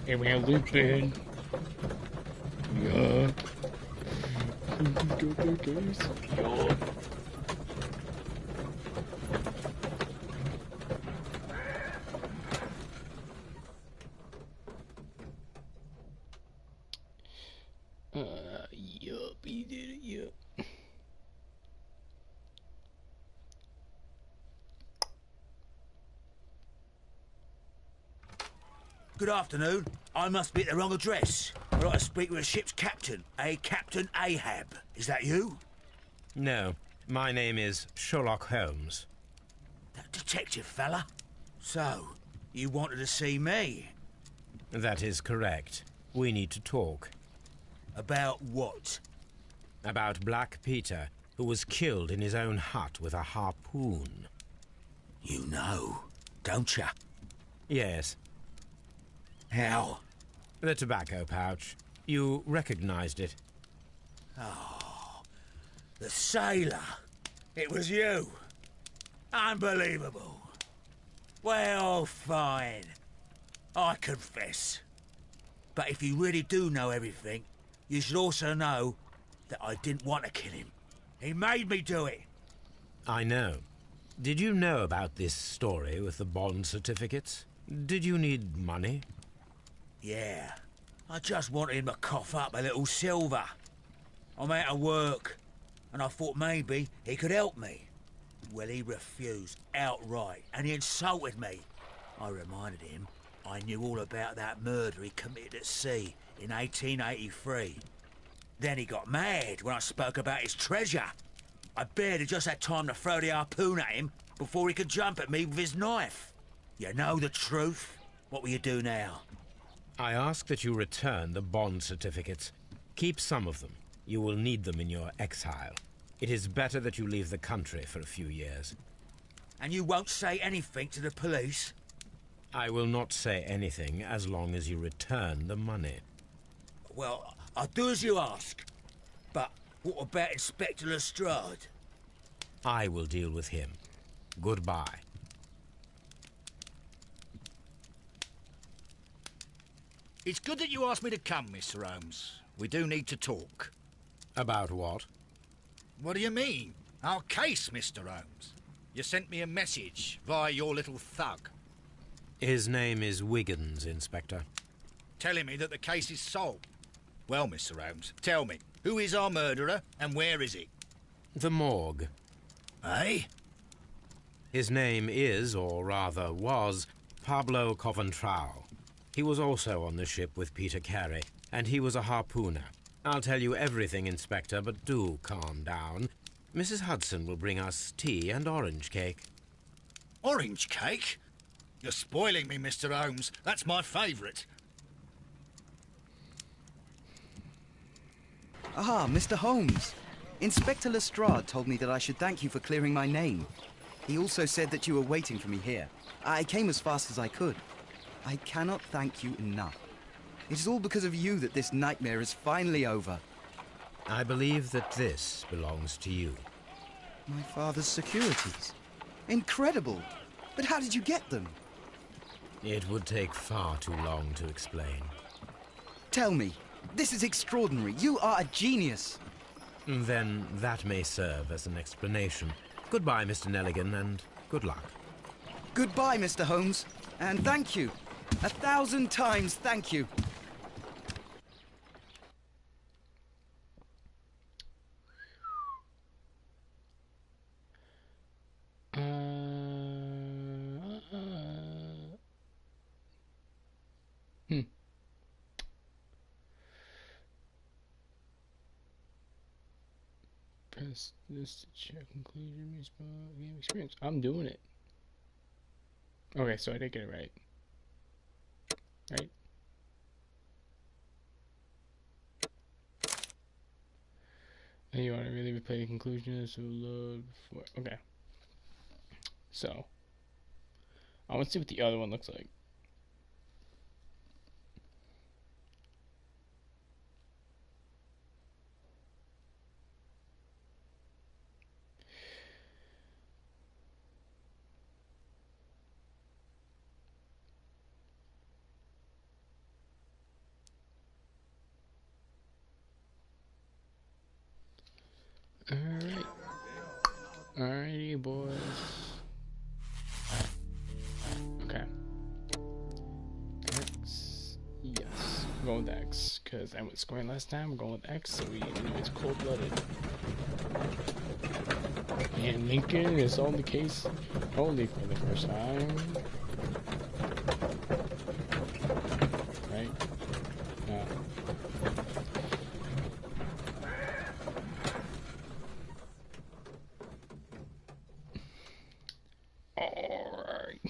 And we have Lupin. Yup. Got that case. Yup. Yup, he did it, yup. Good afternoon. I must be at the wrong address. I'd like to speak with a ship's captain, a Captain Ahab. Is that you? No, my name is Sherlock Holmes. That detective fella? So, you wanted to see me? That is correct. We need to talk. About what? About Black Peter, who was killed in his own hut with a harpoon. You know, don't you? Yes, How? the tobacco pouch. You recognized it. The sailor. It was you. Unbelievable. Well, fine. I confess. But if you really do know everything, you should also know that I didn't want to kill him. He made me do it. I know. Did you know about this story with the bond certificates? Did you need money? Yeah. I just wanted him to cough up a little silver. I'm out of work, and I thought maybe he could help me. Well, he refused outright, and he insulted me. I reminded him I knew all about that murder he committed at sea in 1883. Then he got mad when I spoke about his treasure. I barely just had time to throw the harpoon at him before he could jump at me with his knife. You know the truth. What will you do now? I ask that you return the bond certificates. Keep some of them. You will need them in your exile. It is better that you leave the country for a few years. And you won't say anything to the police? I will not say anything as long as you return the money. Well, I'll do as you ask. But what about Inspector Lestrade? I will deal with him. Goodbye. It's good that you asked me to come, Mr. Holmes. We do need to talk. About what? What do you mean? Our case, Mr. Holmes. You sent me a message via your little thug, His name is Wiggins, Inspector. telling me that the case is solved. Well, Mr. Holmes, tell me, who is our murderer and where is he? The morgue. Eh? His name is, or rather was, Pablo Coventral. He was also on the ship with Peter Carey, and he was a harpooner. I'll tell you everything, Inspector, but do calm down. Mrs. Hudson will bring us tea and orange cake. Orange cake? You're spoiling me, Mr. Holmes. That's my favourite. Ah, Mr. Holmes. Inspector Lestrade told me that I should thank you for clearing my name. He also said that you were waiting for me here. I came as fast as I could. I cannot thank you enough. It is all because of you that this nightmare is finally over. I believe that this belongs to you. My father's securities. Incredible! But how did you get them? It would take far too long to explain. Tell me. This is extraordinary. You are a genius. Then that may serve as an explanation. Goodbye, Mr. Nelligan, and good luck. Goodbye, Mr. Holmes. And thank you. 1,000 times thank you. Press this to check conclusion, response, game experience. I'm doing it. Okay, so I did get it right. Right? And you want to really replay the conclusion, so load before. Okay. So, I want to see what the other one looks like. Alright. Alrighty, boys. Okay. X. Yes. I'm going with X, because I went square last time. I'm going with X, so it's cold-blooded. And Lincoln is on the case only for the first time. Right? No. Alright.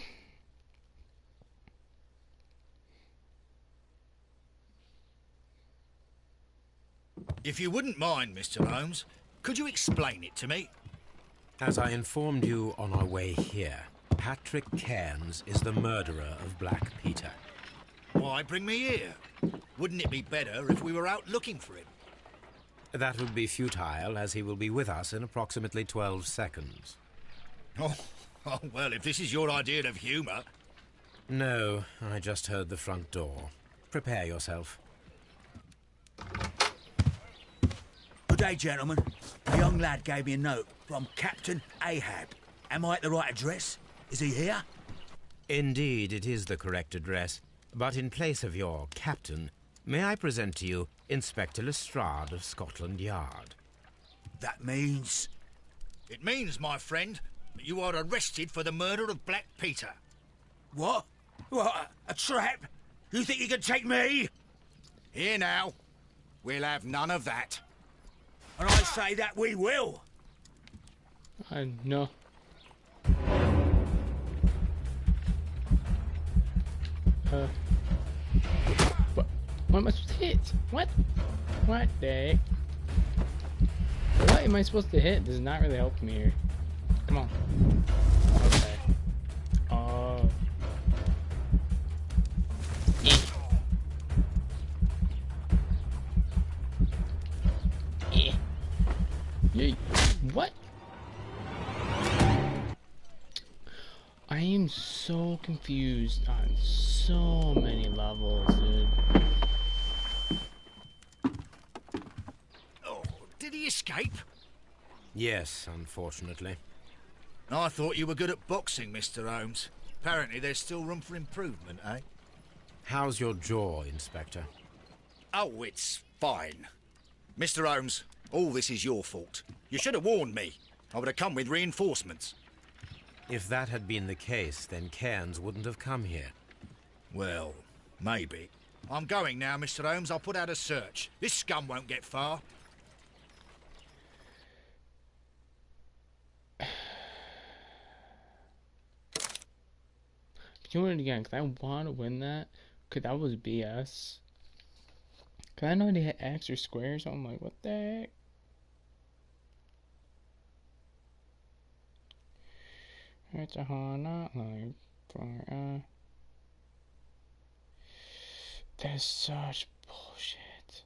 If you wouldn't mind, Mr. Holmes, could you explain it to me? As I informed you on our way here, Patrick Cairns is the murderer of Black Peter. Why bring me here? Wouldn't it be better if we were out looking for him? That would be futile, as he will be with us in approximately 12 seconds. Oh, well, if this is your idea of humour... No, I just heard the front door. Prepare yourself. Good day, gentlemen. A young lad gave me a note from Captain Ahab. Am I at the right address? Is he here? Indeed, it is the correct address. But in place of your captain, may I present to you Inspector Lestrade of Scotland Yard? That means... It means, my friend, that you are arrested for the murder of Black Peter. What? What? A trap? You think you can take me? Here now. We'll have none of that. And I say that we will. I know. What am I supposed to hit? What? What the heck? What am I supposed to hit? This is not really helping me here. Come on. Okay. Oh. Yay. What? I am so confused on so many levels, dude. Oh, did he escape? Yes, unfortunately. I thought you were good at boxing, Mr. Holmes. Apparently there's still room for improvement, eh? How's your jaw, Inspector? Oh, it's fine. Mr. Holmes, all this is your fault. You should have warned me. I would have come with reinforcements. If that had been the case, then Cairns wouldn't have come here. Well, maybe. I'm going now, Mr. Holmes. I'll put out a search. This scum won't get far. Can you win it again? Because I want to win that. Because that was BS. Because I know they hit X or square, so I'm like, what the heck? It's a hard not like for That's such bullshit.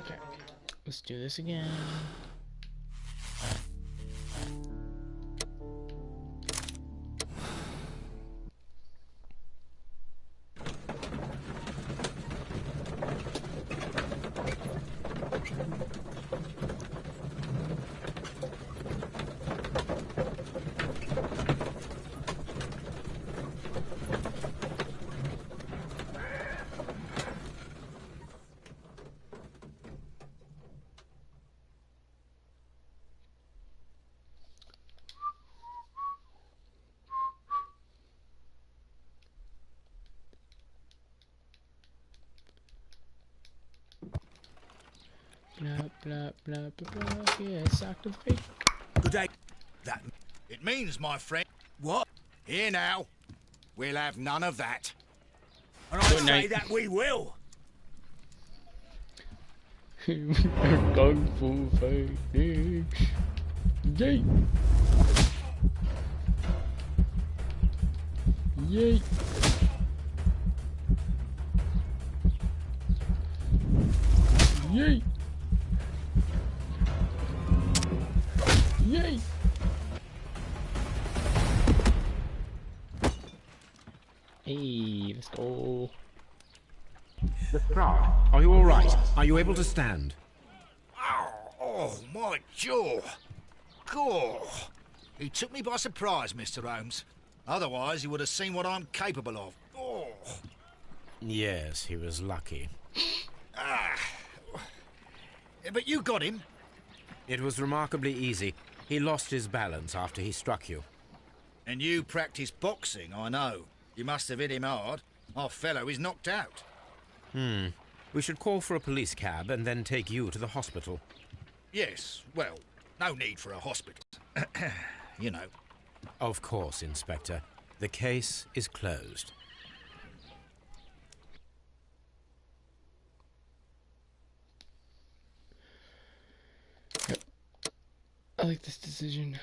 Okay, let's do this again. Blah blah blah blah blah. Yeah, sock to the face. Good day. That... It means, my friend... What? Here now. We'll have none of that. And I Good say night. that we will. Kung Fu fighting. Yay! Yay! Yay! Yay! Hey, let's go. Lestrade, are you all right? Are you able to stand? Oh, my jaw. Gaw. He took me by surprise, Mr. Holmes. Otherwise, he would have seen what I'm capable of. Oh. Yes, he was lucky. But you got him. It was remarkably easy. He lost his balance after he struck you. And you practice boxing, I know. You must have hit him hard. Our fellow is knocked out. We should call for a police cab and then take you to the hospital. Yes, well, no need for a hospital. You know. Of course, Inspector. The case is closed. Yep. I like this decision.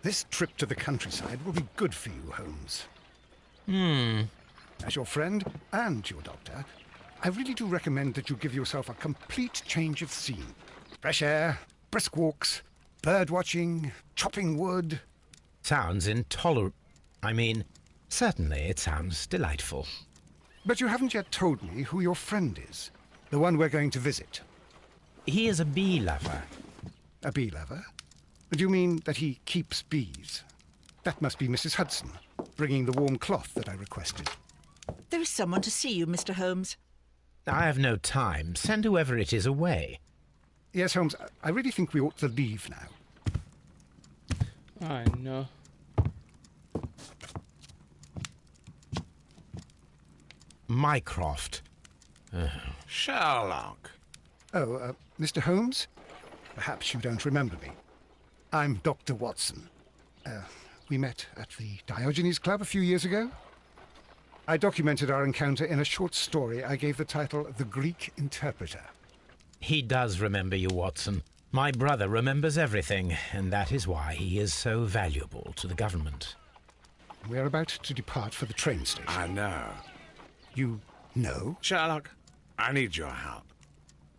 This trip to the countryside will be good for you, Holmes. As your friend and your doctor, I really do recommend that you give yourself a complete change of scene. Fresh air, brisk walks, bird watching, chopping wood. Sounds intolerable. I mean, certainly it sounds delightful. But you haven't yet told me who your friend is, the one we're going to visit. He is a bee lover. A bee lover? Do you mean that he keeps bees? That must be Mrs. Hudson, bringing the warm cloth that I requested. There is someone to see you, Mr. Holmes. I have no time. Send whoever it is away. Yes, Holmes, I really think we ought to leave now. I know. Mycroft. Sherlock. Oh, Mr. Holmes? Perhaps you don't remember me. I'm Dr. Watson. We met at the Diogenes Club a few years ago. I documented our encounter in a short story I gave the title The Greek Interpreter. He does remember you, Watson. My brother remembers everything, and that is why he is so valuable to the government. We're about to depart for the train station. I know. You know? Sherlock, I need your help.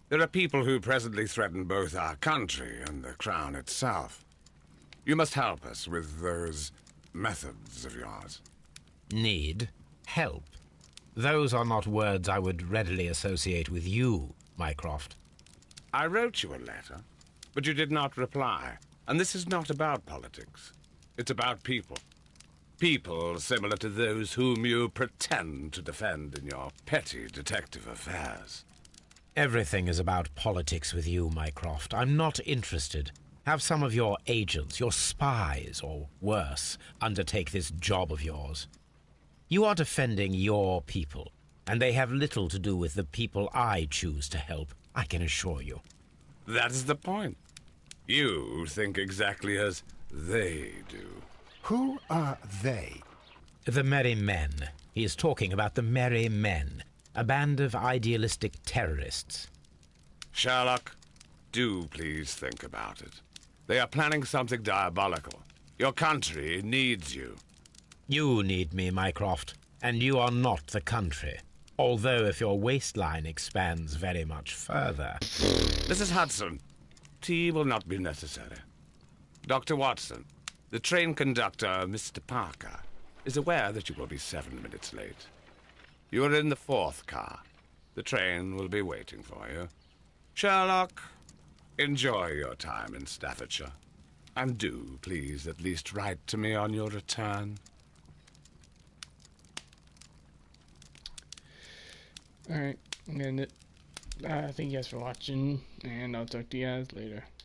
There are people who presently threaten both our country and the Crown itself. You must help us with those methods of yours. Need? Help? Those are not words I would readily associate with you, Mycroft. I wrote you a letter, but you did not reply. And this is not about politics. It's about people. People similar to those whom you pretend to defend in your petty detective affairs. Everything is about politics with you, Mycroft. I'm not interested. Have some of your agents, your spies, or worse, undertake this job of yours. You are defending your people, and they have little to do with the people I choose to help, I can assure you. That is the point. You think exactly as they do. Who are they? The Merry Men. He is talking about the Merry Men, a band of idealistic terrorists. Sherlock, do please think about it. They are planning something diabolical. Your country needs you. You need me, Mycroft, and you are not the country. Although if your waistline expands very much further... Mrs. Hudson, tea will not be necessary. Dr. Watson, the train conductor, Mr. Parker, is aware that you will be 7 minutes late. You are in the 4th car. The train will be waiting for you. Sherlock, enjoy your time in Staffordshire. And do, please, at least write to me on your return. Alright, I'm gonna Thank you guys for watching, and I'll talk to you guys later.